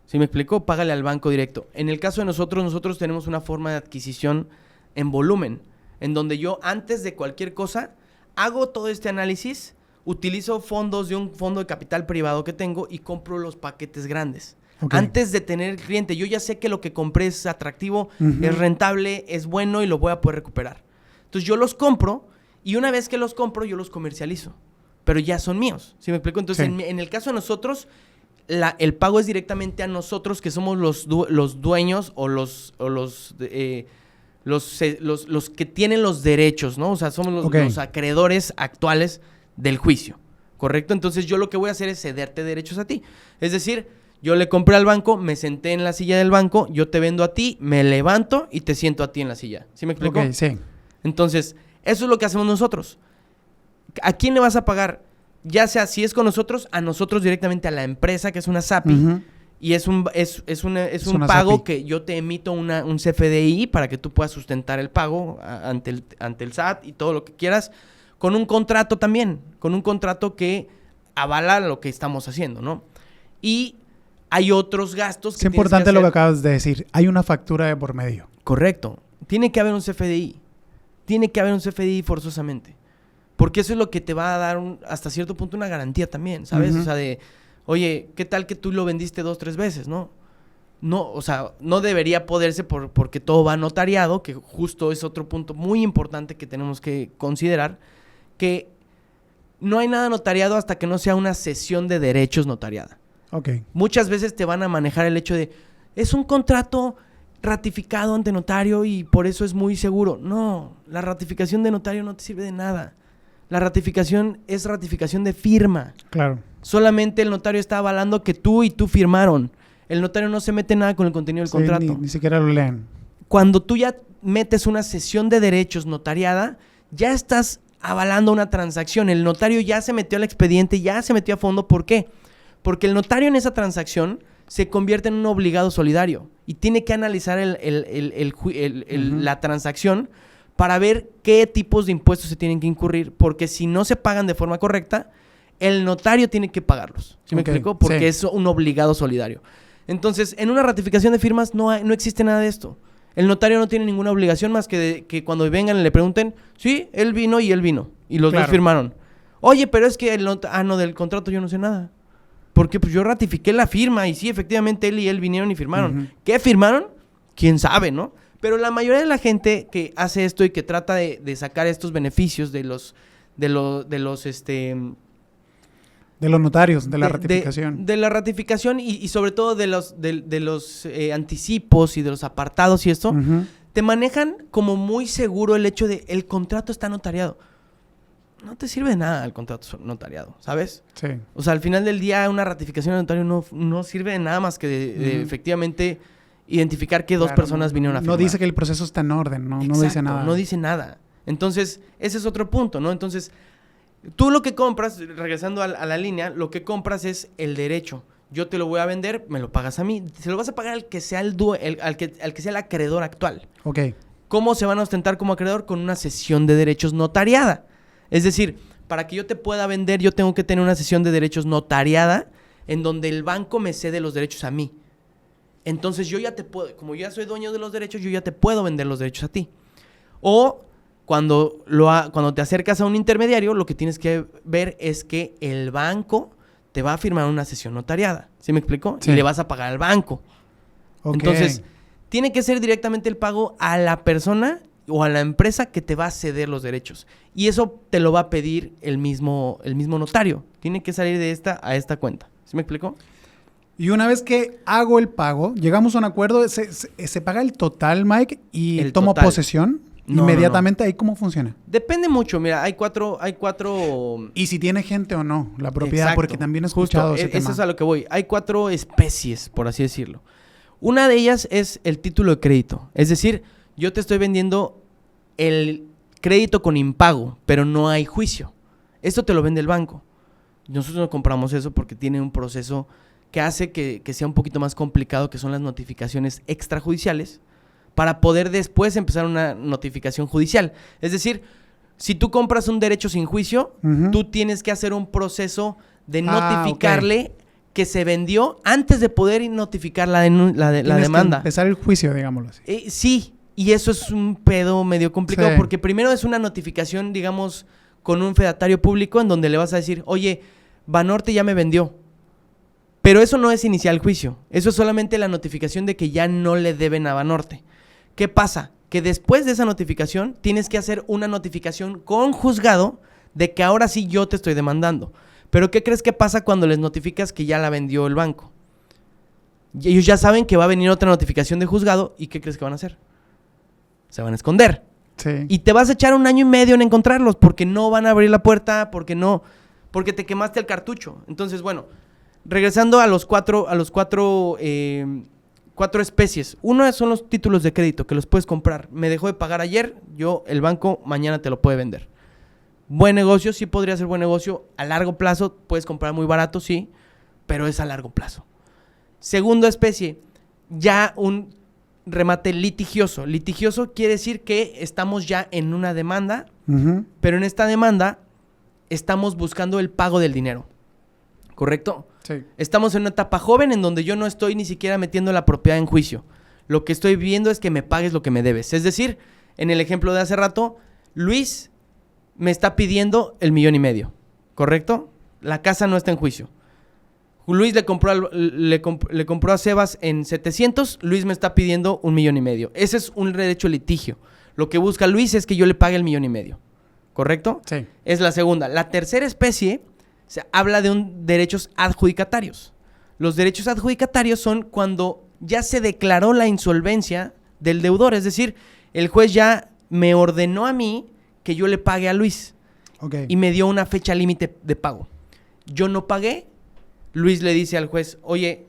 ¿Sí me explico? Págale al banco directo. En el caso de nosotros tenemos una forma de adquisición en volumen, en donde yo antes de cualquier cosa hago todo este análisis, utilizo fondos de un fondo de capital privado que tengo y compro los paquetes grandes. Okay. Antes de tener el cliente, yo ya sé que lo que compré es atractivo, es rentable, es bueno y lo voy a poder recuperar. Entonces yo los compro y una vez que los compro yo los comercializo, pero ya son míos. ¿Sí me explico? Entonces en el caso de nosotros, el pago es directamente a nosotros que somos los dueños o los que tienen los derechos, ¿no? O sea, somos los acreedores actuales del juicio, ¿correcto? Entonces yo lo que voy a hacer es cederte derechos a ti. Es decir, yo le compré al banco, me senté en la silla del banco, yo te vendo a ti, me levanto y te siento a ti en la silla. ¿Sí me explico? Ok, sí. Entonces, eso es lo que hacemos nosotros. ¿A quién le vas a pagar? Ya sea, si es con nosotros, a nosotros directamente a la empresa, que es una SAPI, y es un pago SAPI. Que yo te emito un CFDI para que tú puedas sustentar el pago ante el SAT y todo lo que quieras, con un contrato también, con un contrato que avala lo que estamos haciendo, ¿no? Y hay otros gastos que es importante lo que acabas de decir. Hay una factura de por medio. Correcto. Tiene que haber un CFDI. Tiene que haber un CFDI forzosamente. Porque eso es lo que te va a dar hasta cierto punto una garantía también, ¿sabes? O sea, de, oye, ¿qué tal que tú lo vendiste 2, 3 veces, no? No, o sea, no debería poderse porque todo va notariado, que justo es otro punto muy importante que tenemos que considerar, que no hay nada notariado hasta que no sea una cesión de derechos notariada. Okay. Muchas veces te van a manejar el hecho de, es un contrato ratificado ante notario y por eso es muy seguro. No, la ratificación de notario no te sirve de nada. La ratificación es ratificación de firma. Claro. Solamente el notario está avalando que tú y tú firmaron. El notario no se mete nada con el contenido del contrato. Ni siquiera lo leen. Cuando tú ya metes una cesión de derechos notariada, ya estás avalando una transacción. El notario ya se metió al expediente, ya se metió a fondo. ¿Por qué? Porque el notario en esa transacción se convierte en un obligado solidario y tiene que analizar la transacción para ver qué tipos de impuestos se tienen que incurrir, porque si no se pagan de forma correcta, el notario tiene que pagarlos. ¿Sí me explico? Porque es un obligado solidario. Entonces, en una ratificación de firmas no existe nada de esto. El notario no tiene ninguna obligación más que cuando vengan y le pregunten, sí, él vino y él vino. Y los dos firmaron. Oye, pero es que del contrato yo no sé nada. Porque pues yo ratifiqué la firma y sí, efectivamente él y él vinieron y firmaron. ¿Qué firmaron? ¿Quién sabe, no? Pero la mayoría de la gente que hace esto y que trata de sacar estos beneficios de los notarios, de la ratificación. De la ratificación y sobre todo de los anticipos y de los apartados y esto, te manejan como muy seguro el hecho de el contrato está notariado. No te sirve de nada el contrato notariado, ¿sabes? Sí. O sea, al final del día una ratificación de notario no sirve de nada más que de efectivamente identificar que dos Claro, personas vinieron a firmar. No dice que el proceso está en orden, no Exacto, dice nada. no dice nada. Entonces, ese es otro punto, ¿no? Entonces, tú lo que compras, regresando a la línea, lo que compras es el derecho. Yo te lo voy a vender, me lo pagas a mí. Se lo vas a pagar al que sea al que sea el acreedor actual. Ok. ¿Cómo se van a ostentar como acreedor? Con una cesión de derechos notariada. Es decir, para que yo te pueda vender, yo tengo que tener una cesión de derechos notariada en donde el banco me cede los derechos a mí. Entonces yo ya te puedo, como yo ya soy dueño de los derechos, yo ya te puedo vender los derechos a ti. O cuando te acercas a un intermediario, lo que tienes que ver es que el banco te va a firmar una cesión notariada. ¿Sí me explico? Sí. Y le vas a pagar al banco. Ok. Entonces, tiene que ser directamente el pago a la persona o a la empresa que te va a ceder los derechos. Y eso te lo va a pedir el mismo notario. Tiene que salir de esta a esta cuenta. ¿Sí me explico? Y una vez que hago el pago, llegamos a un acuerdo, se paga el total, Mike, y El tomo total. posesión No, inmediatamente. ¿Ahí cómo funciona? Depende mucho. Mira, hay cuatro... Y si tiene gente o no, la propiedad, Exacto. porque también he escuchado ese tema. Eso es a lo que voy. Hay 4 especies, por así decirlo. Una de ellas es el título de crédito. Es decir, yo te estoy vendiendo el crédito con impago, pero no hay juicio. Esto te lo vende el banco. Nosotros no compramos eso porque tiene un proceso que hace que sea un poquito más complicado, que son las notificaciones extrajudiciales, para poder después empezar una notificación judicial. Es decir, si tú compras un derecho sin juicio, tú tienes que hacer un proceso de notificarle que se vendió antes de poder notificar la demanda. Que empezar el juicio, digámoslo así. Sí, y eso es un pedo medio complicado, Sí. porque primero es una notificación, digamos, con un fedatario público en donde le vas a decir, oye, Banorte ya me vendió. Pero eso no es iniciar el juicio. Eso es solamente la notificación de que ya no le deben a Banorte. ¿Qué pasa? Que después de esa notificación tienes que hacer una notificación con juzgado de que ahora sí yo te estoy demandando. Pero ¿qué crees que pasa cuando les notificas que ya la vendió el banco? Y ellos ya saben que va a venir otra notificación de juzgado. ¿Y qué crees que van a hacer? Se van a esconder. Sí. Y te vas a echar 1 año y medio en encontrarlos porque no van a abrir la puerta, porque te quemaste el cartucho. Entonces, bueno, regresando a los cuatro especies. Uno son los títulos de crédito que los puedes comprar. Me dejó de pagar ayer, el banco mañana te lo puede vender. Buen negocio, sí podría ser buen negocio. A largo plazo puedes comprar muy barato, sí, pero es a largo plazo. Segunda especie, ya un remate litigioso. Litigioso quiere decir que estamos ya en una demanda, pero en esta demanda estamos buscando el pago del dinero. ¿Correcto? Sí. Estamos en una etapa joven en donde yo no estoy ni siquiera metiendo la propiedad en juicio. Lo que estoy viendo es que me pagues lo que me debes. Es decir, en el ejemplo de hace rato, Luis me está pidiendo el 1.5 millones. ¿Correcto? La casa no está en juicio. Luis le compró a Sebas en 700, Luis me está pidiendo 1.5 millones. Ese es un derecho de litigio. Lo que busca Luis es que yo le pague el 1.5 millones. ¿Correcto? Sí. Es la segunda. La tercera especie habla de derechos adjudicatarios. Los derechos adjudicatarios son cuando ya se declaró la insolvencia del deudor. Es decir, el juez ya me ordenó a mí que yo le pague a Luis. Okay. Y me dio una fecha límite de pago. Yo no pagué. Luis le dice al juez, oye,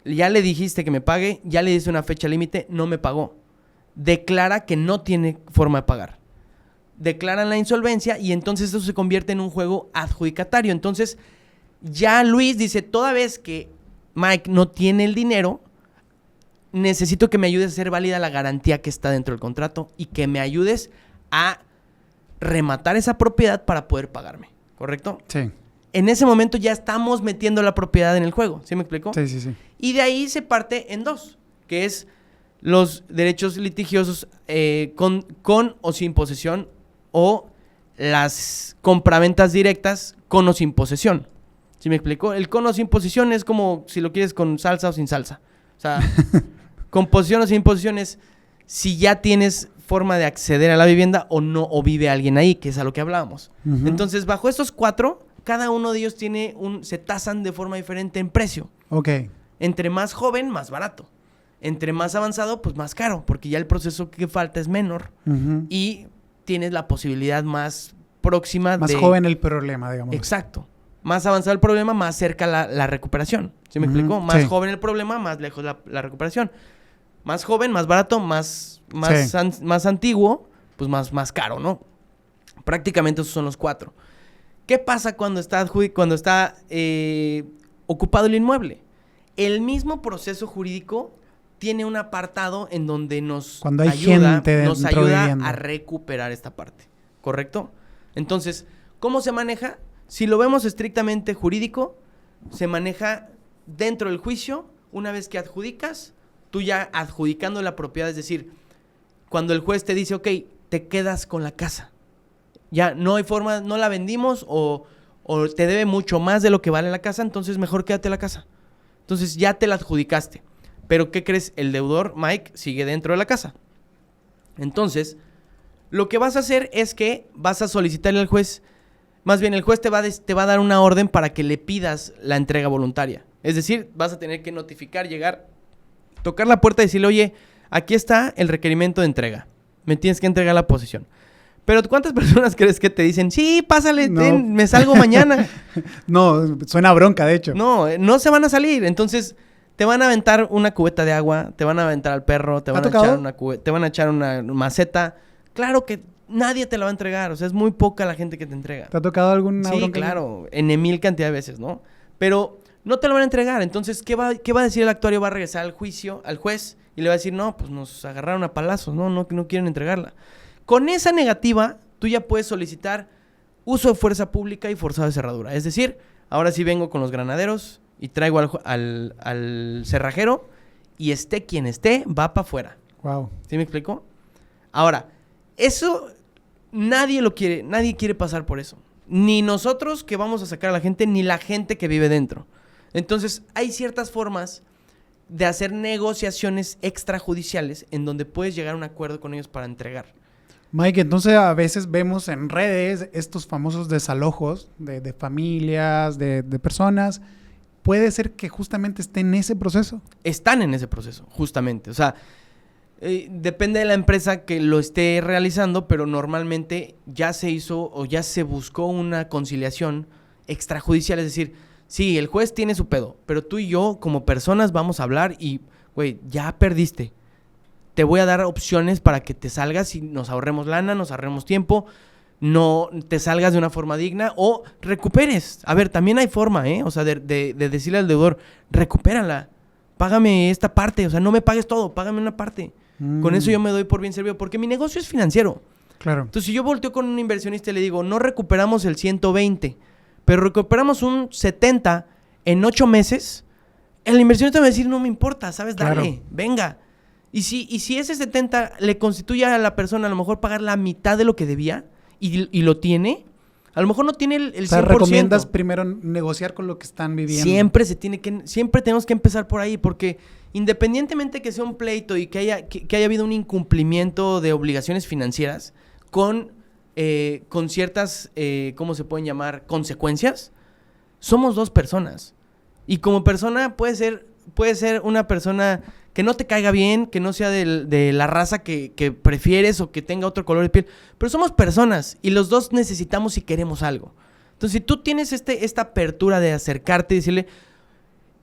ya le dijiste que me pague, ya le dice una fecha límite, no me pagó. Declara que no tiene forma de pagar. Declaran la insolvencia y entonces eso se convierte en un juego adjudicatario. Entonces, ya Luis dice, toda vez que Mike no tiene el dinero, necesito que me ayudes a hacer válida la garantía que está dentro del contrato y que me ayudes a rematar esa propiedad para poder pagarme. ¿Correcto? Sí. En ese momento ya estamos metiendo la propiedad en el juego. ¿Sí me explico? Sí, sí, sí. Y de ahí se parte en 2, que es los derechos litigiosos con o sin posesión, o las compraventas directas con o sin posesión. ¿Sí me explico? El con o sin posesión es como si lo quieres con salsa o sin salsa. O sea, con posesión o sin posesión es si ya tienes forma de acceder a la vivienda o no, o vive alguien ahí, que es a lo que hablábamos. Entonces, bajo estos 4, cada uno de ellos se tasan de forma diferente en precio. Ok. Entre más joven, más barato. Entre más avanzado, pues más caro, porque ya el proceso que falta es menor y tienes la posibilidad más próxima más joven el problema, digamos. Exacto. Más avanzado el problema, más cerca la recuperación. ¿Sí me explico? Más Sí. joven el problema, más lejos la recuperación. Más joven, más barato, más antiguo, pues más caro, ¿no? Prácticamente esos son los 4. ¿Qué pasa cuando está ocupado el inmueble? El mismo proceso jurídico tiene un apartado en donde nos ayuda a recuperar esta parte, ¿correcto? Entonces, ¿cómo se maneja? Si lo vemos estrictamente jurídico, se maneja dentro del juicio. Una vez que adjudicas, tú ya adjudicando la propiedad, es decir, cuando el juez te dice, ok, te quedas con la casa. Ya no hay forma, no la vendimos o te debe mucho más de lo que vale la casa, entonces mejor quédate la casa. Entonces ya te la adjudicaste. Pero ¿qué crees? El deudor, Mike, sigue dentro de la casa. Entonces, lo que vas a hacer es que vas a solicitarle al juez, más bien el juez te va a dar una orden para que le pidas la entrega voluntaria. Es decir, vas a tener que notificar, llegar, tocar la puerta y decirle, oye, aquí está el requerimiento de entrega. Me tienes que entregar la posesión. Pero ¿cuántas personas crees que te dicen, sí, pásale, No. me salgo mañana? No, suena bronca, de hecho. No se van a salir. Entonces, te van a aventar una cubeta de agua, te van a aventar al perro, te van a echar una maceta. Claro que nadie te la va a entregar. O sea, es muy poca la gente que te entrega. ¿Te ha tocado alguna Sí, bronca? claro. En 1000 cantidad de veces, ¿no? Pero no te lo van a entregar. Entonces, ¿qué va a decir el actuario? Va a regresar al juicio, al juez, y le va a decir, no, pues nos agarraron a palazos, no quieren entregarla. Con esa negativa, tú ya puedes solicitar uso de fuerza pública y forzado de cerradura. Es decir, ahora sí vengo con los granaderos y traigo al cerrajero y esté quien esté, va para afuera. Wow. ¿Sí me explico? Ahora, eso nadie quiere pasar por eso. Ni nosotros que vamos a sacar a la gente, ni la gente que vive dentro. Entonces, hay ciertas formas de hacer negociaciones extrajudiciales en donde puedes llegar a un acuerdo con ellos para entregar. Mike, entonces a veces vemos en redes estos famosos desalojos de familias, de personas. ¿Puede ser que justamente esté en ese proceso? Están en ese proceso, justamente. O sea, depende de la empresa que lo esté realizando, pero normalmente ya se hizo o ya se buscó una conciliación extrajudicial. Es decir, sí, el juez tiene su pedo, pero tú y yo como personas vamos a hablar y, güey, ya perdiste. Te voy a dar opciones para que te salgas y nos ahorremos lana, nos ahorremos tiempo, no te salgas de una forma digna o recuperes. A ver, también hay forma, ¿eh? O sea, de decirle al deudor, recupérala, págame esta parte, o sea, no me pagues todo, págame una parte. Con eso yo me doy por bien servido, porque mi negocio es financiero. Claro. Entonces, si yo volteo con un inversionista y le digo, no recuperamos el 120, pero recuperamos un 70 en 8 meses, el inversionista me va a decir, no me importa, ¿sabes? Dale, Claro. venga. Y si ese 70 le constituye a la persona a lo mejor pagar la mitad de lo que debía y lo tiene, a lo mejor no tiene el 100%. O sea, recomiendas primero negociar con lo que están viviendo. Siempre tenemos que empezar por ahí, porque independientemente que sea un pleito y que haya habido un incumplimiento de obligaciones financieras con ciertas, ¿cómo se pueden llamar? Consecuencias, somos 2 personas. Y como persona puede ser una persona que no te caiga bien, que no sea de la raza que prefieres o que tenga otro color de piel. Pero somos personas y los dos necesitamos y queremos algo. Entonces, si tú tienes esta apertura de acercarte y decirle,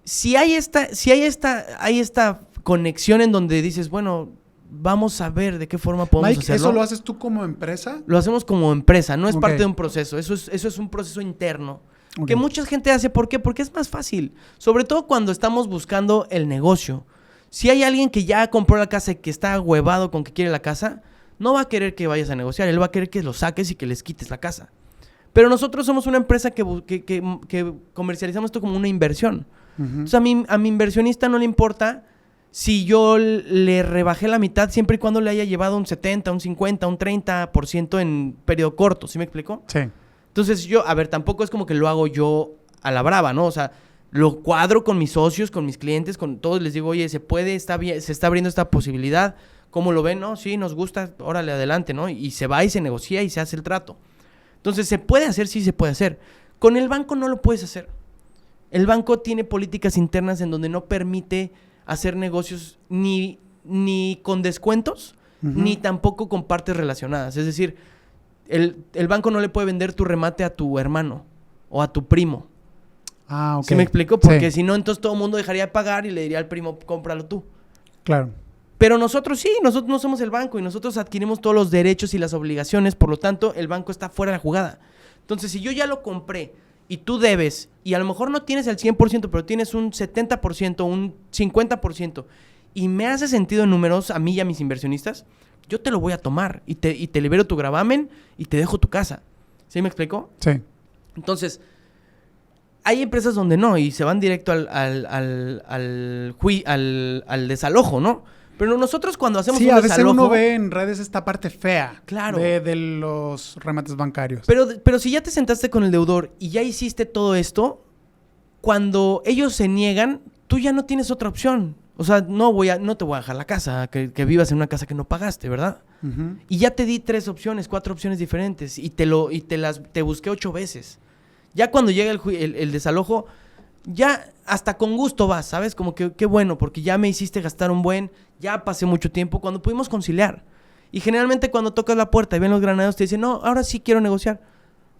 si hay esta conexión en donde dices, bueno, vamos a ver de qué forma podemos Mike, hacerlo. ¿eso lo haces tú como empresa? Lo hacemos como empresa, no es Ok. parte de un proceso. Eso es un proceso interno. Ok. Que mucha gente hace. ¿Por qué? Porque es más fácil. Sobre todo cuando estamos buscando el negocio. Si hay alguien que ya compró la casa y que está huevado con que quiere la casa, no va a querer que vayas a negociar. Él va a querer que lo saques y que les quites la casa. Pero nosotros somos una empresa que comercializamos esto como una inversión. Ujú. Entonces a mi inversionista no le importa si yo le rebajé la mitad siempre y cuando le haya llevado un 70, un 50, un 30% en periodo corto. ¿Sí me explico? Sí. Entonces tampoco es como que lo hago yo a la brava, ¿no? O sea, lo cuadro con mis socios, con mis clientes, con todos. Les digo, oye, se puede, está bien, se está abriendo esta posibilidad. ¿Cómo lo ven? No, sí, nos gusta, órale, adelante, ¿no? Y se va y se negocia y se hace el trato. Entonces, ¿se puede hacer? Sí, se puede hacer. Con el banco no lo puedes hacer. El banco tiene políticas internas en donde no permite hacer negocios ni con descuentos, ni tampoco con partes relacionadas. Es decir, el banco no le puede vender tu remate a tu hermano o a tu primo. Ah, ok. ¿Sí me explico? Porque Sí. si no, entonces todo el mundo dejaría de pagar y le diría al primo, cómpralo tú. Claro. Pero nosotros sí, nosotros no somos el banco y nosotros adquirimos todos los derechos y las obligaciones, por lo tanto, el banco está fuera de la jugada. Entonces, si yo ya lo compré y tú debes, y a lo mejor no tienes el 100%, pero tienes un 70%, un 50%, y me hace sentido en números a mí y a mis inversionistas, yo te lo voy a tomar y te libero tu gravamen y te dejo tu casa. ¿Sí me explico? Sí. Entonces, hay empresas donde no, y se van directo al desalojo, ¿no? Pero nosotros cuando hacemos Sí, un a veces desalojo... uno ve en redes esta parte fea Claro. de los remates bancarios. Pero si ya te sentaste con el deudor y ya hiciste todo esto, cuando ellos se niegan, tú ya no tienes otra opción. O sea, no te voy a dejar la casa, que vivas en una casa que no pagaste, ¿verdad? Ujú. Y ya te di 3 opciones, 4 opciones diferentes y te busqué 8 veces. Ya cuando llega el desalojo, ya hasta con gusto vas, ¿sabes? Como que qué bueno, porque ya me hiciste gastar un buen, ya pasé mucho tiempo, cuando pudimos conciliar. Y generalmente cuando tocas la puerta y ven los granaderos te dicen, no, ahora sí quiero negociar.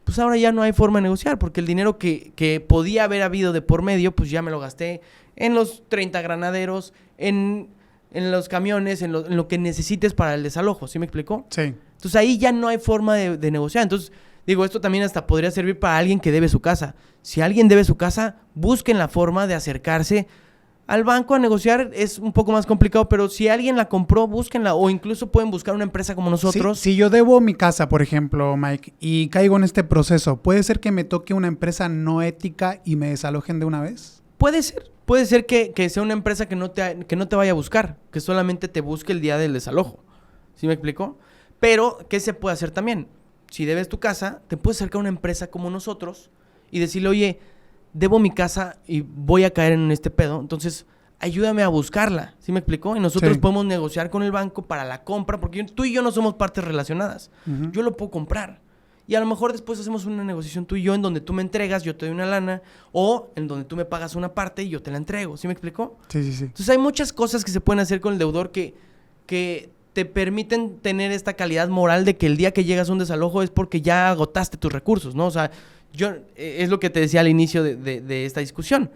Pues ahora ya no hay forma de negociar, porque el dinero que podía haber habido de por medio, pues ya me lo gasté en los 30 granaderos, en los camiones, en lo que necesites para el desalojo, ¿sí me explicó? Sí. Entonces ahí ya no hay forma de negociar. Entonces, digo, esto también hasta podría servir para alguien que debe su casa. Si alguien debe su casa, busquen la forma de acercarse al banco a negociar. Es un poco más complicado, pero si alguien la compró, búsquenla. O incluso pueden buscar una empresa como nosotros. Si yo debo mi casa, por ejemplo, Mike, y caigo en este proceso, ¿puede ser que me toque una empresa no ética y me desalojen de una vez? Puede ser que sea una empresa que no te vaya a buscar, que solamente te busque el día del desalojo. ¿Sí me explicó? Pero, ¿qué se puede hacer también? Si debes tu casa, te puedes acercar a una empresa como nosotros y decirle, oye, debo mi casa y voy a caer en este pedo, entonces ayúdame a buscarla. ¿Sí me explicó? Y nosotros podemos negociar con el banco para la compra, porque tú y yo no somos partes relacionadas. Uh-huh. Yo lo puedo comprar. Y a lo mejor después hacemos una negociación tú y yo en donde tú me entregas, yo te doy una lana, o en donde tú me pagas una parte y yo te la entrego. ¿Sí me explicó? Sí, sí, sí. Entonces hay muchas cosas que se pueden hacer con el deudor que te permiten tener esta calidad moral de que el día que llegas a un desalojo es porque ya agotaste tus recursos, ¿no? O sea, es lo que te decía al inicio de esta discusión.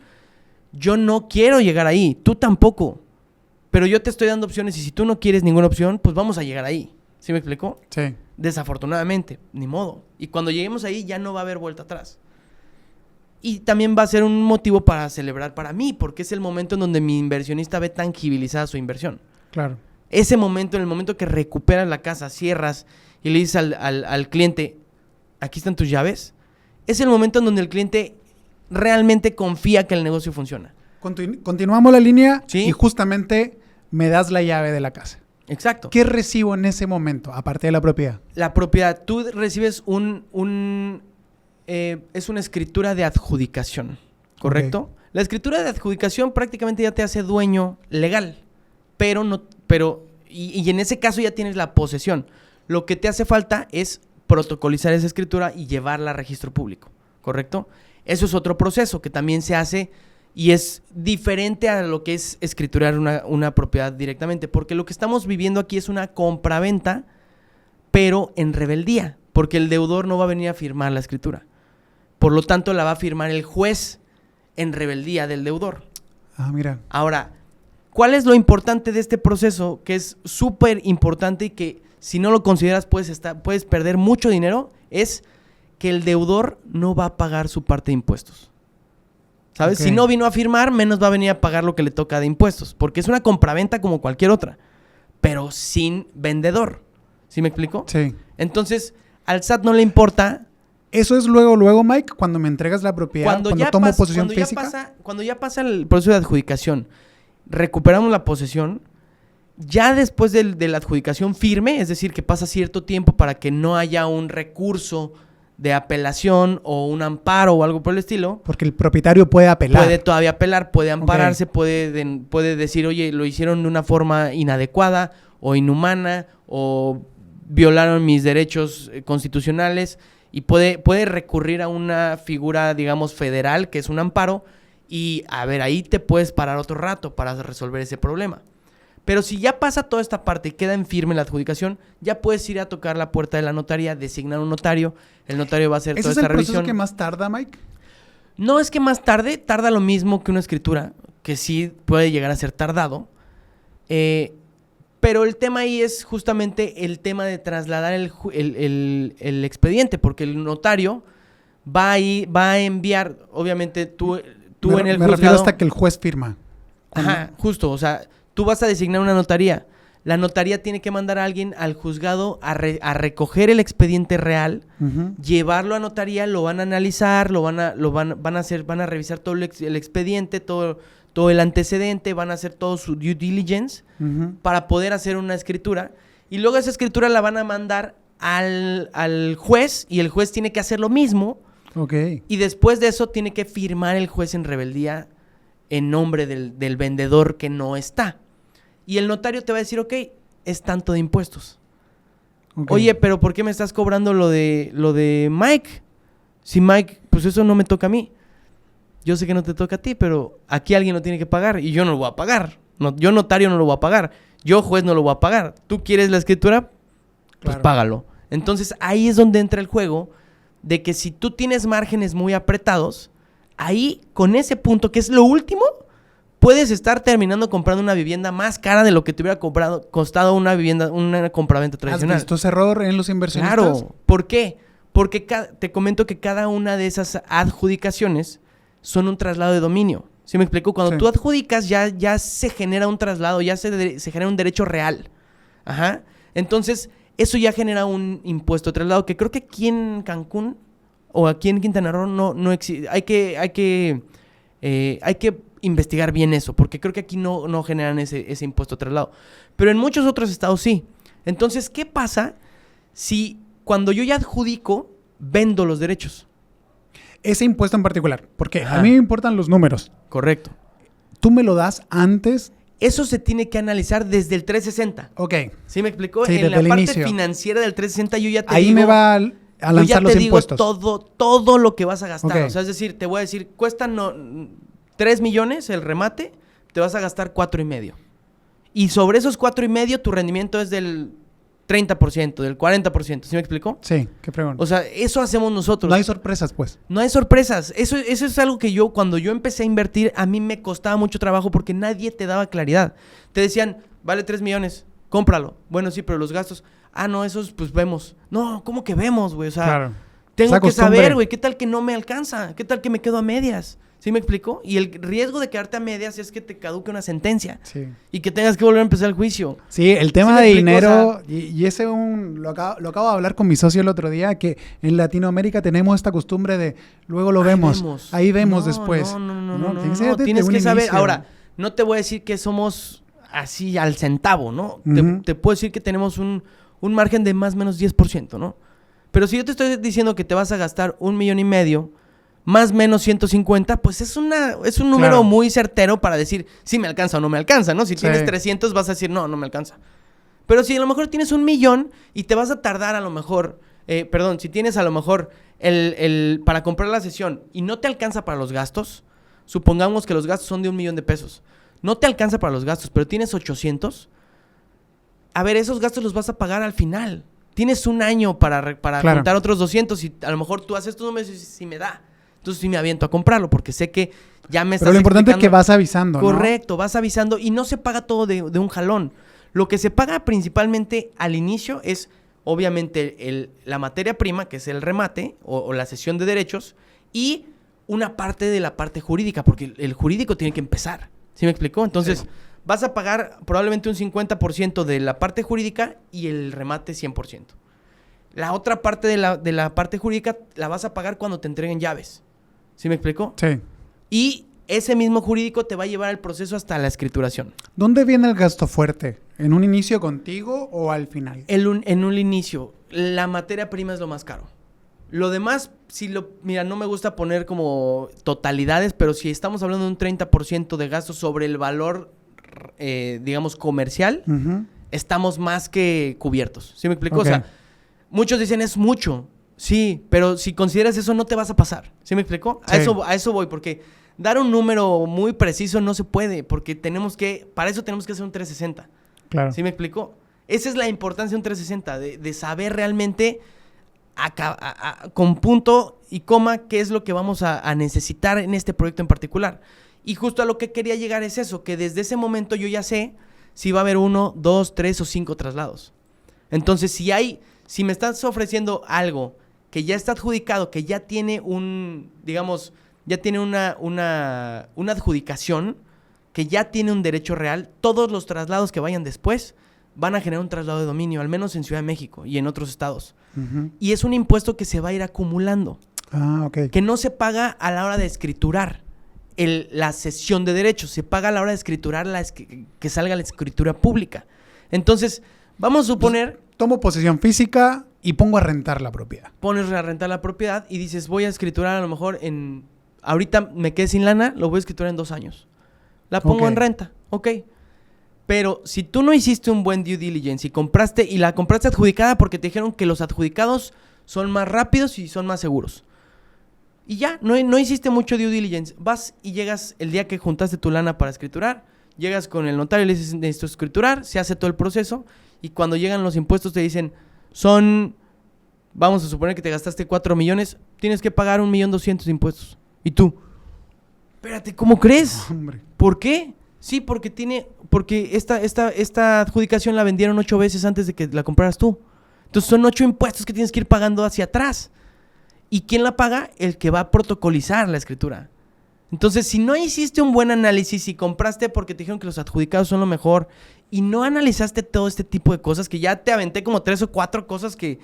Yo no quiero llegar ahí, tú tampoco, pero yo te estoy dando opciones y si tú no quieres ninguna opción, pues vamos a llegar ahí. ¿Sí me explicó? Sí. Desafortunadamente, ni modo. Y cuando lleguemos ahí ya no va a haber vuelta atrás. Y también va a ser un motivo para celebrar para mí, porque es el momento en donde mi inversionista ve tangibilizada su inversión. Claro. Ese momento, en el momento que recuperas la casa, cierras y le dices al cliente, aquí están tus llaves, es el momento en donde el cliente realmente confía que el negocio funciona. Continuamos la línea ¿Sí? Y justamente me das la llave de la casa. Exacto. ¿Qué recibo en ese momento, aparte de la propiedad? La propiedad, tú recibes es una escritura de adjudicación, ¿correcto? Okay. La escritura de adjudicación prácticamente ya te hace dueño legal, y en ese caso ya tienes la posesión. Lo que te hace falta es protocolizar esa escritura y llevarla a registro público, ¿correcto? Eso es otro proceso que también se hace y es diferente a lo que es escriturar una propiedad directamente, porque lo que estamos viviendo aquí es una compraventa, pero en rebeldía, porque el deudor no va a venir a firmar la escritura. Por lo tanto, la va a firmar el juez en rebeldía del deudor. Ah, mira. Ahora, ¿cuál es lo importante de este proceso? Que es súper importante y que si no lo consideras puedes perder mucho dinero. Es que el deudor no va a pagar su parte de impuestos. ¿Sabes? Okay. Si no vino a firmar, menos va a venir a pagar lo que le toca de impuestos. Porque es una compraventa como cualquier otra, pero sin vendedor. ¿Sí me explico? Sí. Entonces, al SAT no le importa. ¿Eso es luego, Mike, cuando me entregas la propiedad? Cuando tomo posesión física. Cuando ya pasa el proceso de adjudicación, recuperamos la posesión, ya después de la adjudicación firme, es decir, que pasa cierto tiempo para que no haya un recurso de apelación o un amparo o algo por el estilo. Porque el propietario puede apelar. Puede todavía apelar, puede ampararse, okay. puede decir, oye, lo hicieron de una forma inadecuada o inhumana o violaron mis derechos constitucionales y puede recurrir a una figura, digamos, federal, que es un amparo y, a ver, ahí te puedes parar otro rato para resolver ese problema. Pero si ya pasa toda esta parte y queda en firme la adjudicación, ya puedes ir a tocar la puerta de la notaría, designar un notario, el notario va a hacer toda esta revisión. ¿Ese es el proceso que más tarda, Mike? No es que más tarda lo mismo que una escritura, que sí puede llegar a ser tardado. Pero el tema ahí es justamente el tema de trasladar el expediente, porque el notario va a enviar, obviamente tú en el me juzgado... refiero hasta que el juez firma. Ajá, justo, o sea, tú vas a designar una notaría. La notaría tiene que mandar a alguien al juzgado a recoger el expediente real, llevarlo a notaría, lo van a analizar, van a revisar todo el expediente, todo el antecedente, van a hacer todo su due diligence para poder hacer una escritura. Y luego esa escritura la van a mandar al juez y el juez tiene que hacer lo mismo. Okay. Y después de eso tiene que firmar el juez en rebeldía en nombre del vendedor que no está. Y el notario te va a decir, ok, es tanto de impuestos. Okay. Oye, pero ¿por qué me estás cobrando lo de Mike? Si Mike, pues eso no me toca a mí. Yo sé que no te toca a ti, pero aquí alguien lo tiene que pagar y yo no lo voy a pagar. No, yo notario no lo voy a pagar. Yo juez no lo voy a pagar. ¿Tú quieres la escritura? Pues págalo. Entonces ahí es donde entra el juego de que si tú tienes márgenes muy apretados, ahí con ese punto que es lo último, puedes estar terminando comprando una vivienda más cara de lo que te hubiera costado una compraventa tradicional. ¿Has visto ese error en los inversionistas? Claro. ¿Por qué? Porque te comento que cada una de esas adjudicaciones son un traslado de dominio. ¿Sí me explico? Cuando tú adjudicas ya se genera un traslado, ya se genera un derecho real. Ajá. Entonces, eso ya genera un impuesto de traslado que creo que aquí en Cancún o aquí en Quintana Roo no existe. Hay que investigar bien eso, porque creo que aquí no generan ese impuesto de traslado. Pero en muchos otros estados sí. Entonces, ¿qué pasa si cuando yo ya adjudico, vendo los derechos? Ese impuesto en particular, porque a mí me importan los números. Correcto. ¿Tú me lo das antes? Eso se tiene que analizar desde el 360. Ok. ¿Sí me explicó? Sí, en la parte inicio financiera del 360 yo ya te Ahí digo... me va a lanzar los impuestos. Todo lo que vas a gastar. Okay. O sea, es decir, te voy a decir, cuesta 3 millones el remate, te vas a gastar 4.5. Y sobre esos 4.5 tu rendimiento es del 30%, del 40%. ¿Sí me explicó? Sí, qué pregunta. O sea, eso hacemos nosotros. No hay sorpresas, pues. No hay sorpresas. Eso es algo que cuando yo empecé a invertir, a mí me costaba mucho trabajo porque nadie te daba claridad. Te decían, vale 3 millones, cómpralo. Bueno, sí, pero los gastos... no, esos pues vemos. No, ¿cómo que vemos, güey? O sea, tengo que saber, güey, ¿qué tal que no me alcanza? ¿Qué tal que me quedo a medias? ¿Sí me explico? Y el riesgo de quedarte a medias es que te caduque una sentencia. Sí. Y que tengas que volver a empezar el juicio. Sí, el tema de dinero, y ese lo acabo de hablar con mi socio el otro día, que en Latinoamérica tenemos esta costumbre de luego lo vemos. Ahí vemos después. No, tienes que saber. Ahora, no te voy a decir que somos así al centavo, ¿no? Te puedo decir que tenemos un margen de más o menos 10%, ¿no? Pero si yo te estoy diciendo que te vas a gastar 1.5 millones, más o menos 150, pues es un número muy certero para decir si me alcanza o no me alcanza, ¿no? Si tienes 300 vas a decir, no me alcanza. Pero si a lo mejor tienes 1 millón y te vas a tardar a lo mejor, si tienes a lo mejor para comprar la sesión y no te alcanza para los gastos, supongamos que los gastos son de 1 millón de pesos, no te alcanza para los gastos, pero tienes 800, a ver, esos gastos los vas a pagar al final. Tienes un año para juntar otros 200 y a lo mejor tú haces tus números y si me da. Entonces sí me aviento a comprarlo porque sé que ya me estás Pero lo importante es que vas avisando, correcto, ¿no? Vas avisando y no se paga todo de un jalón. Lo que se paga principalmente al inicio es obviamente la materia prima, que es el remate o la cesión de derechos, y una parte de la parte jurídica, porque el jurídico tiene que empezar. ¿Sí me explicó? Entonces vas a pagar probablemente un 50% de la parte jurídica y el remate 100%. La otra parte de la parte jurídica la vas a pagar cuando te entreguen llaves. ¿Sí me explicó? Sí. Y ese mismo jurídico te va a llevar el proceso hasta la escrituración. ¿¿Dónde viene el gasto fuerte? ¿En un inicio contigo o al final? En un inicio. La materia prima es lo más caro. Lo demás, mira, no me gusta poner como totalidades, pero si estamos hablando de un 30% de gasto sobre el valor, digamos, comercial, estamos más que cubiertos. ¿Sí me explico? Okay. O sea, muchos dicen es mucho. Sí, pero si consideras eso no te vas a pasar. ¿Sí me explicó? Sí. A eso voy, porque dar un número muy preciso no se puede, porque para eso tenemos que hacer un 360. Claro. ¿Sí me explicó? Esa es la importancia de un 360, de saber realmente con punto y coma qué es lo que vamos a necesitar en este proyecto en particular. Y justo a lo que quería llegar es eso, que desde ese momento yo ya sé si va a haber 1, 2, 3 o 5 traslados. Entonces, si me estás ofreciendo algo que ya está adjudicado, que ya tiene ya tiene una adjudicación, que ya tiene un derecho real, todos los traslados que vayan después van a generar un traslado de dominio, al menos en Ciudad de México y en otros estados. Uh-huh. Y es un impuesto que se va a ir acumulando. Ok. Que no se paga a la hora de escriturar la cesión de derechos, se paga a la hora de escriturar que salga la escritura pública. Entonces, vamos a suponer... Tomo posesión física y pongo a rentar la propiedad. Pones a rentar la propiedad y dices, voy a escriturar a lo mejor ahorita me quedé sin lana, lo voy a escriturar en 2 años. La pongo en renta, ok. Pero si tú no hiciste un buen due diligence y la compraste adjudicada porque te dijeron que los adjudicados son más rápidos y son más seguros. Y ya, no hiciste mucho due diligence. Vas y llegas el día que juntaste tu lana para escriturar, llegas con el notario y le dices, necesito escriturar, se hace todo el proceso y cuando llegan los impuestos te dicen, vamos a suponer que te gastaste 4 millones, tienes que pagar 1,200,000 de impuestos. Y tú, espérate, ¿cómo crees? Hombre. ¿Por qué? Sí, porque esta adjudicación la vendieron 8 veces antes de que la compraras tú. Entonces son 8 impuestos que tienes que ir pagando hacia atrás. ¿Y quién la paga? El que va a protocolizar la escritura. Entonces, si no hiciste un buen análisis y compraste porque te dijeron que los adjudicados son lo mejor y no analizaste todo este tipo de cosas, que ya te aventé como 3 o 4 cosas que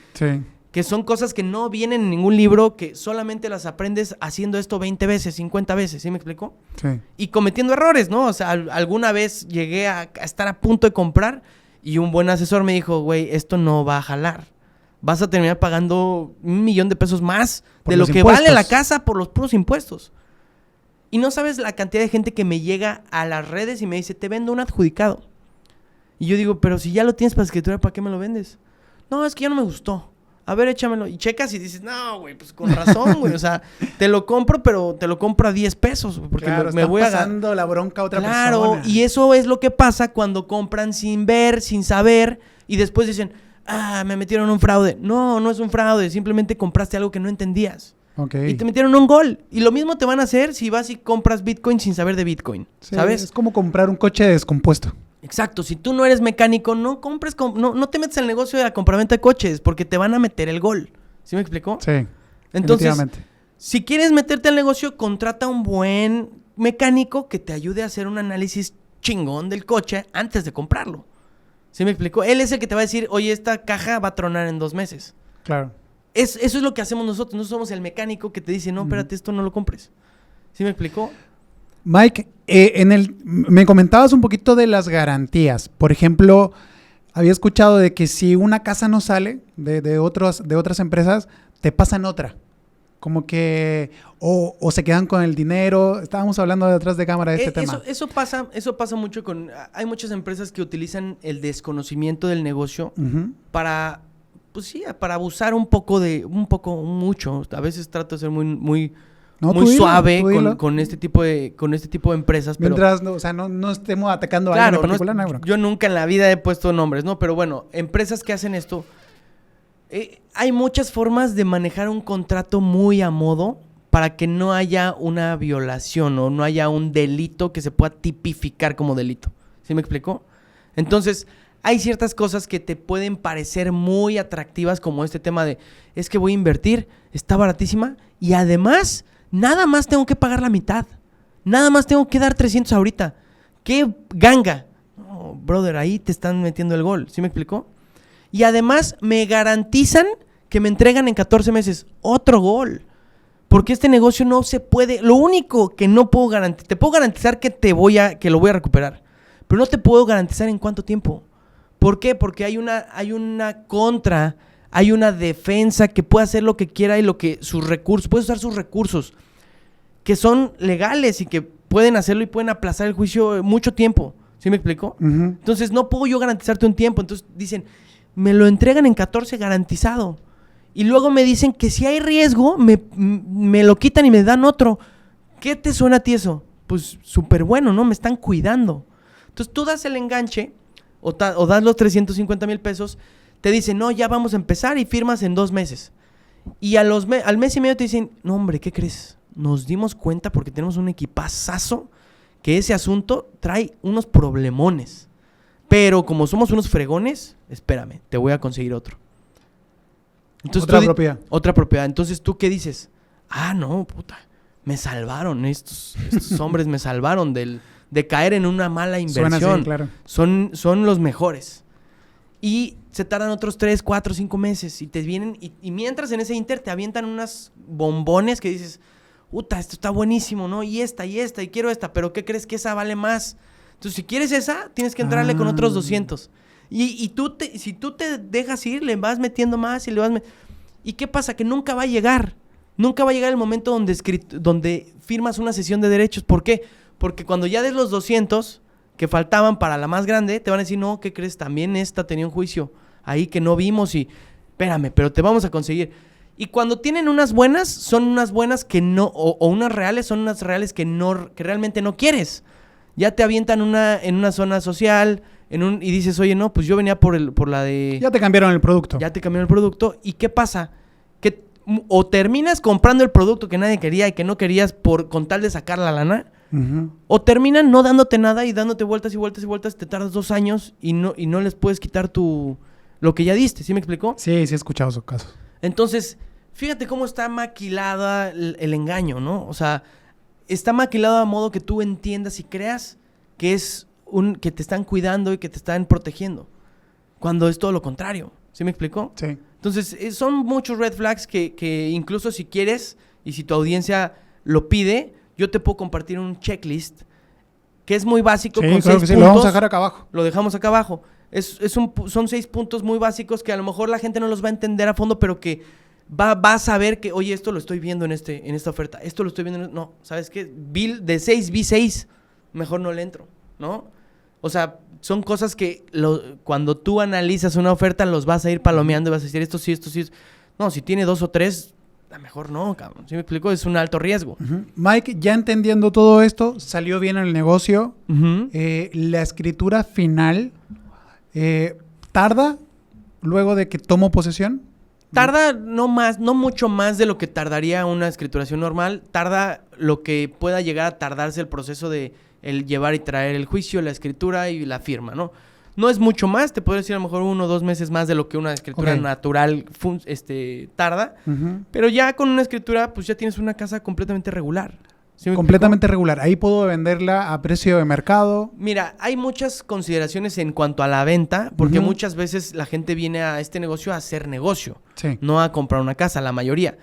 son cosas que no vienen en ningún libro, que solamente las aprendes haciendo esto 20 veces, 50 veces, ¿sí me explico? Sí. Y cometiendo errores, ¿no? O sea, alguna vez llegué a estar a punto de comprar y un buen asesor me dijo, güey, esto no va a jalar. Vas a terminar pagando $1,000,000 más de lo que vale la casa por los puros impuestos. Y no sabes la cantidad de gente que me llega a las redes y me dice, te vendo un adjudicado. Y yo digo, pero si ya lo tienes para escritura, ¿para qué me lo vendes? No, es que ya no me gustó. A ver, échamelo. Y checas y dices, no, güey, pues con razón, güey. O sea, te lo compro, pero te lo compro a $10, güey. Porque claro, me voy a pasando la bronca a otra persona. Claro, y eso es lo que pasa cuando compran sin ver, sin saber, y después dicen, me metieron un fraude. No es un fraude, simplemente compraste algo que no entendías. Okay. Y te metieron un gol. Y lo mismo te van a hacer si vas y compras Bitcoin sin saber de Bitcoin, sí, ¿sabes? Es como comprar un coche descompuesto. Exacto, si tú no eres mecánico, no te metes al negocio de la compraventa de coches porque te van a meter el gol. ¿Sí me explicó? Sí. Entonces, si quieres meterte al negocio, contrata un buen mecánico que te ayude a hacer un análisis chingón del coche antes de comprarlo. ¿Sí me explicó? Él es el que te va a decir, oye, esta caja va a tronar en 2 meses. Claro. Eso es lo que hacemos nosotros. Nosotros somos el mecánico que te dice, no, espérate, esto no lo compres. ¿Sí me explicó? Mike, me comentabas un poquito de las garantías. Por ejemplo, había escuchado de que si una casa no sale de otras empresas, te pasan otra. Como que o se quedan con el dinero. Estábamos hablando detrás de cámara de este tema. Eso pasa mucho hay muchas empresas que utilizan el desconocimiento del negocio para, pues sí, para abusar mucho. A veces trato de ser muy suave con este tipo de empresas. Mientras no estemos atacando a alguien en particular. Yo nunca en la vida he puesto nombres, ¿no? Pero bueno, empresas que hacen esto, hay muchas formas de manejar un contrato muy a modo para que no haya una violación o no haya un delito que se pueda tipificar como delito. ¿Sí me explicó? Entonces, hay ciertas cosas que te pueden parecer muy atractivas, como este tema de, es que voy a invertir, está baratísima y además nada más tengo que pagar la mitad. Nada más tengo que dar 300 ahorita. ¡Qué ganga! No, brother, ahí te están metiendo el gol. ¿Sí me explicó? Y además me garantizan que me entregan en 14 meses. Otro gol. Porque este negocio no se puede... Lo único que no puedo garantizar... Te puedo garantizar que lo voy a recuperar. Pero no te puedo garantizar en cuánto tiempo. ¿Por qué? Porque hay una contra... Hay una defensa que puede hacer lo que quiera y puede usar sus recursos que son legales y que pueden hacerlo y pueden aplazar el juicio mucho tiempo. ¿Sí me explico? Uh-huh. Entonces, no puedo yo garantizarte un tiempo. Entonces, dicen, me lo entregan en 14 garantizado. Y luego me dicen que si hay riesgo, me lo quitan y me dan otro. ¿Qué te suena a ti eso? Pues súper bueno, ¿no? Me están cuidando. Entonces, tú das el enganche o das los 350,000 pesos. Te dicen, no, ya vamos a empezar y firmas en 2 meses. Y al mes y medio te dicen, no, hombre, ¿qué crees? Nos dimos cuenta porque tenemos un equipazazo que ese asunto trae unos problemones. Pero como somos unos fregones, espérame, te voy a conseguir otro. Entonces, Otra propiedad. Otra propiedad. Entonces, ¿tú qué dices? Ah, no, puta. Me salvaron. Estos hombres me salvaron de caer en una mala inversión. Suena así, claro. Son los mejores. Y se tardan otros 3, 4, 5 meses. Y te vienen... Y mientras en ese inter te avientan unas bombones que dices... Puta, esto está buenísimo, ¿no? Y esta, y quiero esta. Pero ¿qué crees? Que esa vale más. Entonces, si quieres esa, tienes que entrarle con otros 200. Y si tú te dejas ir, le vas metiendo más y le vas... ¿Y qué pasa? Que nunca va a llegar. Nunca va a llegar el momento donde firmas una cesión de derechos. ¿Por qué? Porque cuando ya des los 200 que faltaban para la más grande, te van a decir, no, ¿qué crees? También esta tenía un juicio ahí que no vimos y... Espérame, pero te vamos a conseguir. Y cuando tienen unas buenas, son unas buenas que no... O unas reales, son unas reales que realmente no quieres. Ya te avientan en una zona social... y dices, oye, no, pues yo venía por la de... Ya te cambiaron el producto. Ya te cambiaron el producto. ¿Y qué pasa? Que o terminas comprando el producto que nadie quería y que no querías con tal de sacar la lana, o terminan no dándote nada y dándote vueltas y vueltas y vueltas. Te tardas 2 años y no les puedes quitar lo que ya diste. ¿Sí me explicó? Sí, he escuchado esos casos. Entonces, fíjate cómo está maquilada el engaño, ¿no? O sea, está maquilado a modo que tú entiendas y creas que es... que te están cuidando y que te están protegiendo. Cuando es todo lo contrario. ¿Sí me explicó? Sí. Entonces, son muchos red flags que incluso si quieres y si tu audiencia lo pide, yo te puedo compartir un checklist que es muy básico. Sí, con claro 6 que sí. puntos. Lo vamos a dejar acá abajo. Lo dejamos acá abajo. Son 6 puntos muy básicos que a lo mejor la gente no los va a entender a fondo, pero que va a saber que, oye, esto lo estoy viendo en esta oferta. Esto lo estoy viendo no, ¿sabes qué? De 6, vi 6. Mejor no le entro, ¿no? O sea, son cosas que cuando tú analizas una oferta los vas a ir palomeando y vas a decir esto sí. No, si tiene 2 o 3, a lo mejor no, cabrón. ¿Sí me explico? Es un alto riesgo. Mike, ya entendiendo todo esto, salió bien en el negocio. Uh-huh. La escritura final tarda luego de que tomo posesión. Tarda no mucho más de lo que tardaría una escrituración normal. Tarda lo que pueda llegar a tardarse el proceso de el llevar y traer el juicio, la escritura y la firma, ¿no? No es mucho más, te podría decir a lo mejor 1 o 2 meses más de lo que una escritura natural tarda, pero ya con una escritura pues ya tienes una casa completamente regular. ¿Sí me completamente explico? regular. Ahí puedo venderla a precio de mercado. Mira, hay muchas consideraciones en cuanto a la venta, porque muchas veces la gente viene a este negocio a hacer negocio, no a comprar una casa, la mayoría.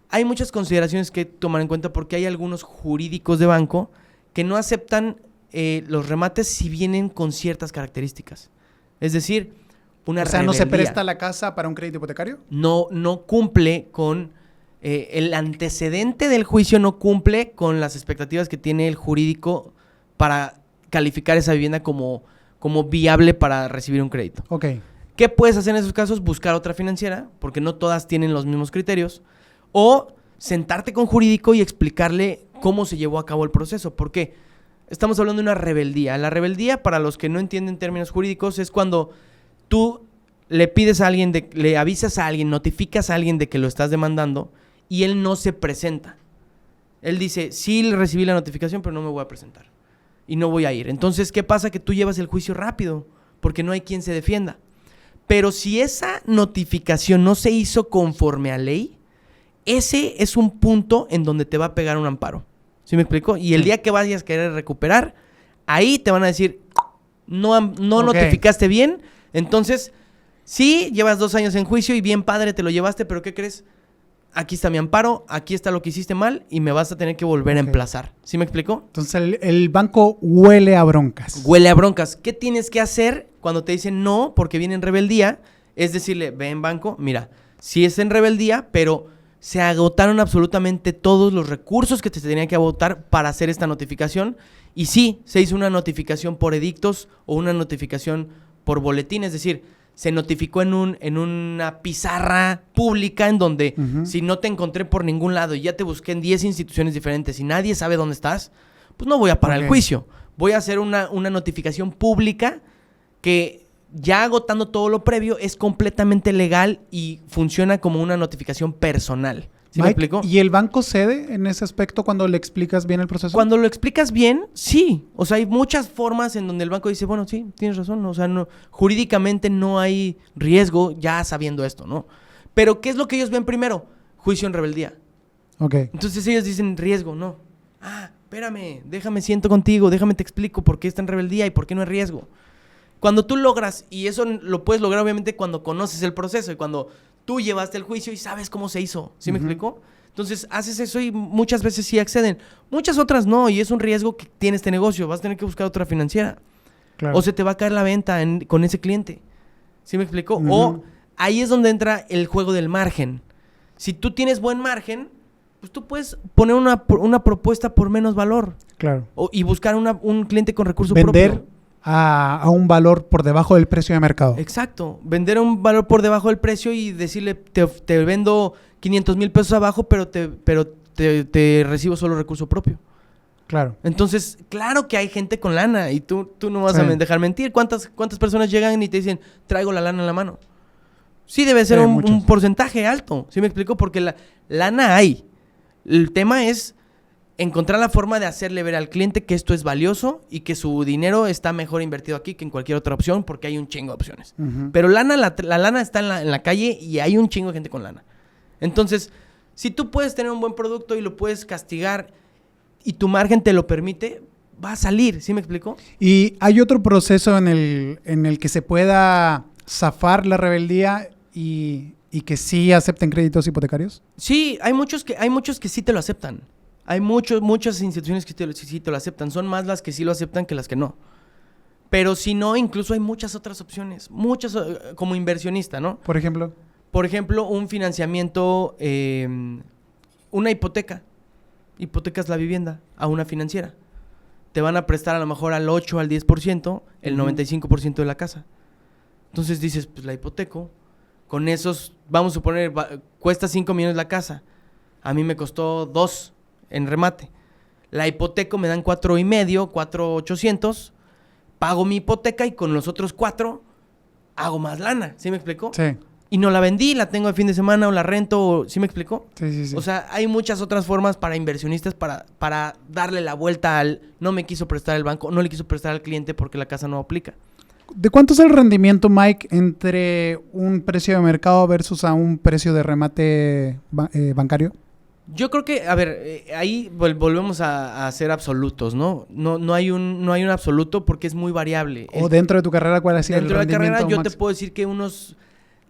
Hay muchas consideraciones que tomar en cuenta porque hay algunos jurídicos de banco que no aceptan los remates si vienen con ciertas características. Es decir, una rebeldía. ¿No se presta la casa para un crédito hipotecario? No cumple con... el antecedente del juicio no cumple con las expectativas que tiene el jurídico para calificar esa vivienda como viable para recibir un crédito. Ok. ¿Qué puedes hacer en esos casos? Buscar otra financiera, porque no todas tienen los mismos criterios. O sentarte con jurídico y explicarle cómo se llevó a cabo el proceso. ¿Por qué? Estamos hablando de una rebeldía. La rebeldía, para los que no entienden términos jurídicos, es cuando tú le pides a alguien, le avisas a alguien, notificas a alguien de que lo estás demandando y él no se presenta. Él dice, sí recibí la notificación, pero no me voy a presentar. Y no voy a ir. Entonces, ¿qué pasa? Que tú llevas el juicio rápido, porque no hay quien se defienda. Pero si esa notificación no se hizo conforme a ley, ese es un punto en donde te va a pegar un amparo. ¿Sí me explico? Y el día que vayas a querer recuperar, ahí te van a decir, no notificaste bien. Entonces, sí, llevas 2 años en juicio y bien padre, te lo llevaste, pero ¿qué crees? Aquí está mi amparo, aquí está lo que hiciste mal y me vas a tener que volver a emplazar. ¿Sí me explico? Entonces el banco huele a broncas. Huele a broncas. ¿Qué tienes que hacer cuando te dicen no porque viene en rebeldía? Es decirle, ven banco, mira, sí es en rebeldía, pero se agotaron absolutamente todos los recursos que te tenían que agotar para hacer esta notificación. Y sí, se hizo una notificación por edictos o una notificación por boletín, es decir, se notificó en una pizarra pública en donde si no te encontré por ningún lado y ya te busqué en 10 instituciones diferentes y nadie sabe dónde estás, pues no voy a parar el juicio. Voy a hacer una notificación pública que ya agotando todo lo previo es completamente legal y funciona como una notificación personal. ¿Sí me Mike, explico? ¿y el banco cede en ese aspecto cuando le explicas bien el proceso? Cuando lo explicas bien, sí. O sea, hay muchas formas en donde el banco dice, bueno, sí, tienes razón. O sea, no, jurídicamente no hay riesgo ya sabiendo esto, ¿no? Pero ¿qué es lo que ellos ven primero? Juicio en rebeldía. Ok. Entonces ellos dicen riesgo, no. Espérame, déjame siento contigo, déjame te explico por qué está en rebeldía y por qué no es riesgo. Cuando tú logras, y eso lo puedes lograr obviamente cuando conoces el proceso y cuando tú llevaste el juicio y sabes cómo se hizo. ¿Sí me explico? Entonces haces eso y muchas veces sí acceden. Muchas otras no, y es un riesgo que tiene este negocio. Vas a tener que buscar otra financiera. Claro. O se te va a caer la venta con ese cliente. ¿Sí me explico? O ahí es donde entra el juego del margen. Si tú tienes buen margen, pues tú puedes poner una propuesta por menos valor. Claro. Y buscar un cliente con recurso Vender propio. a un valor por debajo del precio de mercado. Exacto. Vender a un valor por debajo del precio y decirle, te vendo 500,000 pesos abajo, pero te recibo solo recurso propio. Claro. Entonces, claro que hay gente con lana y tú no vas a dejar mentir. ¿Cuántas personas llegan y te dicen, traigo la lana en la mano? Sí, debe ser un porcentaje alto. ¿Sí me explico? Porque la lana hay. El tema es encontrar la forma de hacerle ver al cliente que esto es valioso y que su dinero está mejor invertido aquí que en cualquier otra opción porque hay un chingo de opciones. Pero la lana está en la calle y hay un chingo de gente con lana. Entonces, si tú puedes tener un buen producto y lo puedes castigar y tu margen te lo permite, va a salir. ¿Sí me explico? ¿Y hay otro proceso en el que se pueda zafar la rebeldía y que sí acepten créditos hipotecarios? Sí, hay muchos que sí te lo aceptan. Hay muchas instituciones que sí te lo aceptan. Son más las que sí lo aceptan que las que no. Pero si no, incluso hay muchas otras opciones. Muchas, como inversionista, ¿no? Por ejemplo. Por ejemplo, un financiamiento, una hipoteca. Hipotecas la vivienda a una financiera. Te van a prestar a lo mejor al 8, al 10%, el 95% de la casa. Entonces dices, pues la hipoteco. Con esos, vamos a suponer, cuesta 5 millones la casa. A mí me costó 2 en remate. La hipoteco me dan 4,5, 4,800. Pago mi hipoteca y con los otros 4 hago más lana. ¿Sí me explicó? Sí. Y no la vendí, la tengo de fin de semana o la rento. ¿Sí me explicó? Sí. O sea, hay muchas otras formas para inversionistas para darle la vuelta al no me quiso prestar el banco, no le quiso prestar al cliente porque la casa no aplica. ¿De cuánto es el rendimiento, Mike, entre un precio de mercado versus a un precio de remate bancario? Yo creo que, a ver, ahí volvemos a ser absolutos, ¿no? No hay un absoluto porque es muy variable. O dentro de tu carrera, ¿cuál ha sido el rendimiento Dentro de la carrera yo máximo? te puedo decir que unos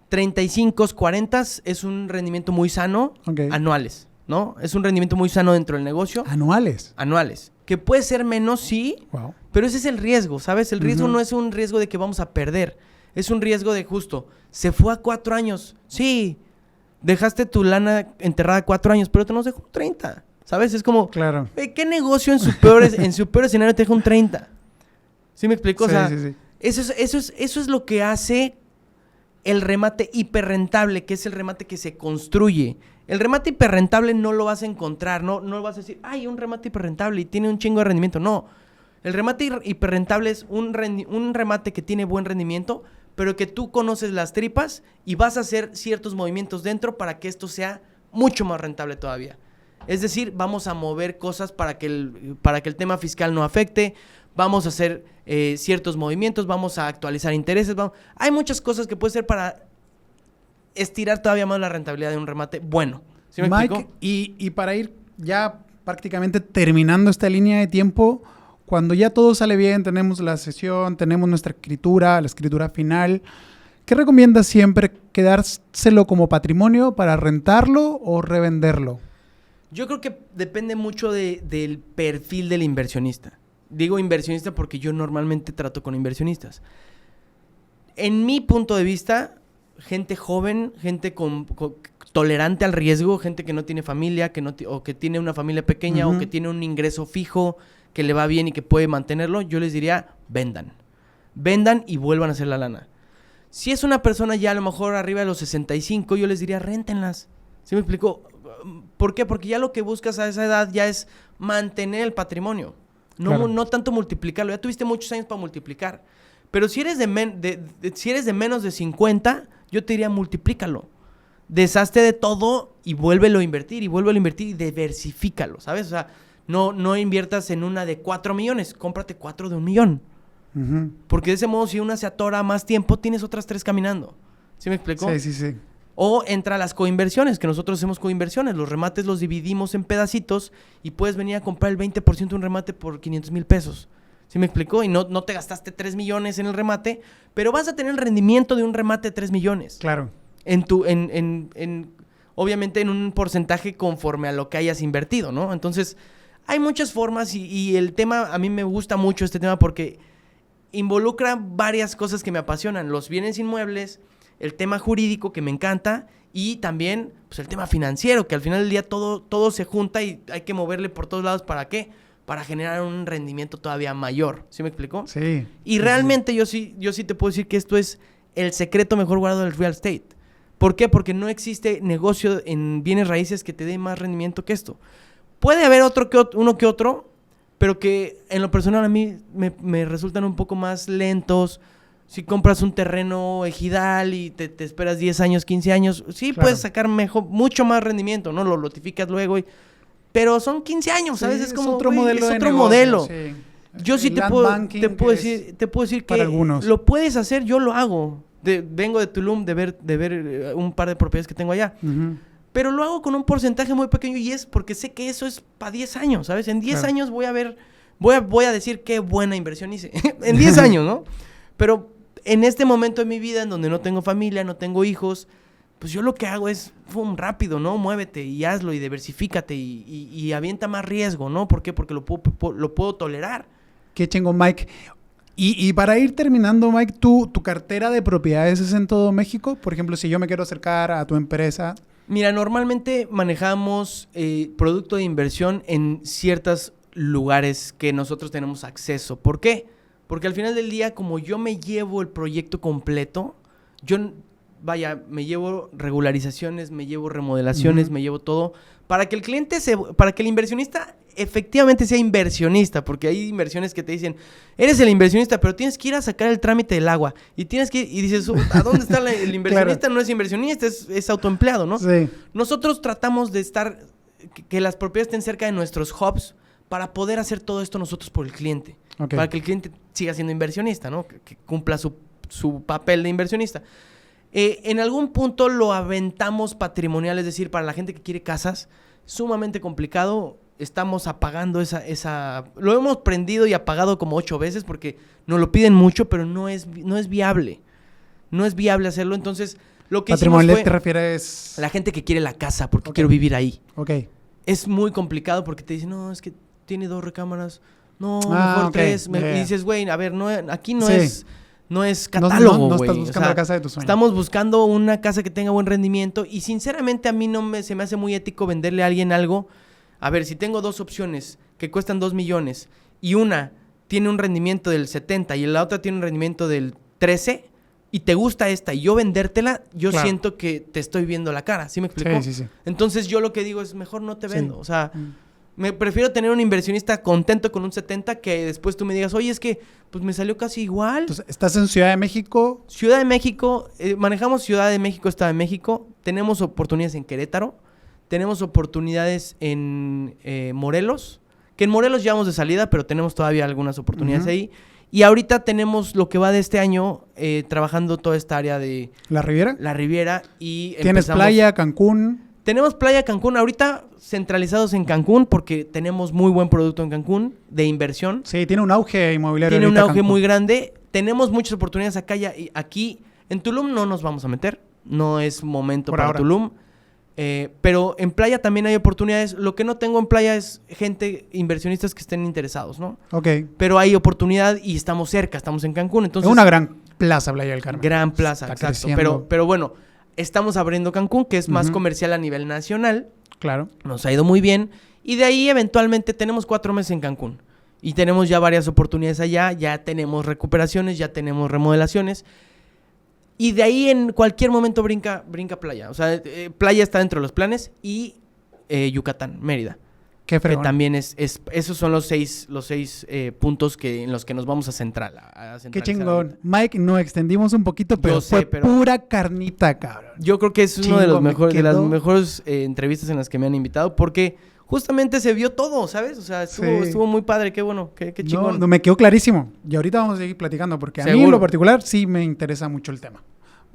35, 40 es un rendimiento muy sano anuales, ¿no? Es un rendimiento muy sano dentro del negocio. ¿Anuales? Anuales. Que puede ser menos, sí, Wow. pero ese es el riesgo, ¿sabes? El riesgo no es un riesgo de que vamos a perder. Es un riesgo de justo, se fue a 4 años. Sí, dejaste tu lana enterrada 4 años, pero te nos dejó 30, ¿sabes? Es como, Claro. ¿qué negocio en su peor escenario te deja un 30? ¿Sí me explico? Sí, O sea, sí. Eso es lo que hace el remate hiperrentable, que es el remate que se construye. El remate hiperrentable no lo vas a encontrar, no vas a decir, ay, un remate hiperrentable y tiene un chingo de rendimiento. No, el remate hiperrentable es un remate que tiene buen rendimiento, pero que tú conoces las tripas y vas a hacer ciertos movimientos dentro para que esto sea mucho más rentable todavía. Es decir, vamos a mover cosas para que el tema fiscal no afecte, vamos a hacer ciertos movimientos, vamos a actualizar intereses. Hay muchas cosas que puede ser para estirar todavía más la rentabilidad de un remate bueno. ¿Sí me Mike, explico? y para ir ya prácticamente terminando esta línea de tiempo, cuando ya todo sale bien, tenemos la sesión, tenemos nuestra escritura, la escritura final, ¿qué recomiendas siempre? ¿Quedárselo como patrimonio para rentarlo o revenderlo? Yo creo que depende mucho del perfil del inversionista. Digo inversionista porque yo normalmente trato con inversionistas. En mi punto de vista, gente joven, gente tolerante al riesgo, gente que no tiene familia, o que tiene una familia pequeña, o que tiene un ingreso fijo, que le va bien y que puede mantenerlo, yo les diría, vendan. Vendan y vuelvan a hacer la lana. Si es una persona ya a lo mejor arriba de los 65, yo les diría, réntenlas. ¿Sí me explico? ¿Por qué? Porque ya lo que buscas a esa edad ya es mantener el patrimonio. No tanto multiplicarlo. Ya tuviste muchos años para multiplicar. Pero si eres de menos de 50, yo te diría multiplícalo. deshazte de todo y vuélvelo a invertir y diversifícalo, ¿sabes? O sea, no inviertas en una de 4 millones, cómprate 4 de 1 millón. Ujú. Porque de ese modo, si una se atora más tiempo, tienes otras 3 caminando. ¿Sí me explico? Sí. O entra a las coinversiones, que nosotros hacemos coinversiones. Los remates los dividimos en pedacitos y puedes venir a comprar el 20% de un remate por 500 mil pesos. ¿Sí me explicó? Y no te gastaste 3 millones en el remate, pero vas a tener el rendimiento de un remate de 3 millones. Claro. Obviamente en un porcentaje conforme a lo que hayas invertido, ¿no? Entonces, hay muchas formas y el tema, a mí me gusta mucho este tema porque involucra varias cosas que me apasionan. Los bienes inmuebles, el tema jurídico que me encanta y también pues, el tema financiero, que al final del día todo se junta y hay que moverle por todos lados. ¿Para qué? Para generar un rendimiento todavía mayor. ¿Sí me explicó? Sí. Y realmente yo sí te puedo decir que esto es el secreto mejor guardado del real estate. ¿Por qué? Porque no existe negocio en bienes raíces que te dé más rendimiento que esto. Puede haber uno que otro, pero que en lo personal a mí me resultan un poco más lentos. Si compras un terreno ejidal y te esperas 10 años, 15 años, sí Claro. puedes sacar mucho más rendimiento, ¿no? Lo lotificas luego, pero son 15 años, ¿sabes? Sí, Es como, otro güey, modelo es de otro negocio, modelo. sí. Yo sí El te land puedo banking decir para que algunos. lo puedes hacer, yo lo hago. Vengo de Tulum de ver un par de propiedades que tengo allá. Ujú. Pero lo hago con un porcentaje muy pequeño y es porque sé que eso es para 10 años, ¿sabes? En 10 Claro. años voy a decir qué buena inversión hice. En 10 años, ¿no? Pero en este momento de mi vida en donde no tengo familia, no tengo hijos, pues yo lo que hago es, rápido, ¿no? Muévete y hazlo y diversifícate y avienta más riesgo, ¿no? ¿Por qué? Porque lo puedo tolerar. Qué chingo, Mike. Y para ir terminando, Mike, ¿tu cartera de propiedades es en todo México? Por ejemplo, si yo me quiero acercar a tu empresa. Mira, normalmente manejamos producto de inversión en ciertos lugares que nosotros tenemos acceso. ¿Por qué? Porque al final del día, como yo me llevo el proyecto completo, me llevo regularizaciones, me llevo remodelaciones, me llevo todo, para que el inversionista efectivamente sea inversionista, porque hay inversiones que te dicen, eres el inversionista, pero tienes que ir a sacar el trámite del agua, y dices, ¿a dónde está el inversionista? Claro. No es inversionista, es autoempleado, ¿no? Sí. Nosotros tratamos de que las propiedades estén cerca de nuestros hubs para poder hacer todo esto nosotros por el cliente. Ok. Para que el cliente siga siendo inversionista, ¿no? Que cumpla su papel de inversionista. En algún punto lo aventamos patrimonial, es decir, para la gente que quiere casas, sumamente complicado. Estamos apagando lo hemos prendido y apagado como 8 veces porque nos lo piden mucho, pero no es viable. No es viable hacerlo. Entonces, lo que hicimos Patrimonial fue te refieres. la gente que quiere la casa porque Ok. quiero vivir ahí. Ok. Es muy complicado porque te dicen, no, es que tiene 2 recámaras. No, Ah, mejor ok. 3. Yeah. Y dices, güey, a ver, aquí no Sí. es catálogo, No güey. estás buscando la casa de tus sueños. Estamos buscando una casa que tenga buen rendimiento y sinceramente a mí se me hace muy ético venderle a alguien algo. A ver, si tengo 2 opciones que cuestan 2 millones y una tiene un rendimiento del 70 y la otra tiene un rendimiento del 13 y te gusta esta y yo vendértela, yo Claro. siento que te estoy viendo la cara. ¿Sí me explico? Sí. Entonces yo lo que digo es mejor no te Sí. vendo. O sea, me prefiero tener un inversionista contento con un 70 que después tú me digas, oye, es que pues me salió casi igual. Entonces, ¿estás en Ciudad de México? Ciudad de México, manejamos Ciudad de México, Estado de México, tenemos oportunidades en Querétaro, tenemos oportunidades en Morelos, que en Morelos ya vamos de salida, pero tenemos todavía algunas oportunidades ahí. Y ahorita tenemos lo que va de este año trabajando toda esta área de ¿La Riviera? la Riviera y ¿Tienes playa, Cancún? Tenemos playa Cancún, ahorita centralizados en Cancún porque tenemos muy buen producto en Cancún de inversión. Sí, tiene un auge inmobiliario. Tiene un ahorita auge Cancún. muy grande. Tenemos muchas oportunidades acá y aquí. En Tulum no nos vamos a meter. No es momento Por para ahora. Tulum. Pero en playa también hay oportunidades. Lo que no tengo en playa es inversionistas que estén interesados, ¿no? Ok. Pero hay oportunidad y estamos cerca, estamos en Cancún. Entonces, Es una gran plaza, Playa del Carmen. gran plaza, Está exacto. creciendo. Pero bueno, estamos abriendo Cancún, que es más Ujú. comercial a nivel nacional. Claro. Nos ha ido muy bien. Y de ahí, eventualmente, tenemos 4 meses en Cancún. Y tenemos ya varias oportunidades allá. Ya tenemos recuperaciones, ya tenemos remodelaciones. Y de ahí, en cualquier momento, brinca playa. O sea, playa está dentro de los planes. Y Yucatán, Mérida. Qué que fregón. también esos son los seis puntos en los que nos vamos a centrar. Qué chingón. Mike, nos extendimos un poquito, pero Yo sé, fue pero- pura carnita, cabrón. Yo creo que es uno Chingo, de los me mejores, de las quedó- mejores entrevistas en las que me han invitado, porque justamente se vio todo, ¿sabes? O sea, estuvo muy padre, qué bueno, qué chingón. No, me quedó clarísimo. Y ahorita vamos a seguir platicando, porque a mí en Seguro. lo particular sí me interesa mucho el tema.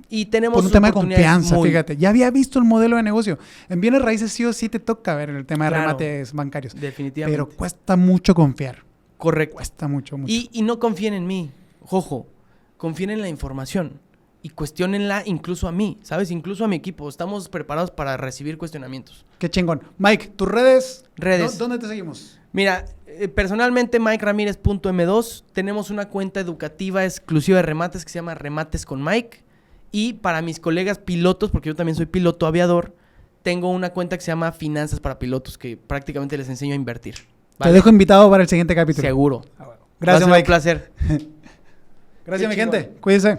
Y tenemos Por un tema de oportunidades confianza, muy- fíjate. Ya había visto el modelo de negocio. En bienes raíces sí o sí te toca ver el tema de Claro. remates bancarios. Definitivamente. Pero cuesta mucho confiar. Correcto. Cuesta mucho. Y no confíen en mí, ojo, confíen en la información y cuestionenla incluso a mí, ¿sabes? Incluso a mi equipo. Estamos preparados para recibir cuestionamientos. Qué chingón. Mike, tus redes. Redes. ¿Dónde te seguimos? Mira, personalmente MikeRamirez.m2, tenemos una cuenta educativa exclusiva de remates que se llama Remates con Mike. Y para mis colegas pilotos, porque yo también soy piloto aviador, tengo una cuenta que se llama Finanzas para Pilotos, que prácticamente les enseño a invertir. Te dejo invitado para el siguiente capítulo. Seguro. Gracias, Va a ser Mike. un placer. Gracias, Qué mi chingón. gente. Cuídense.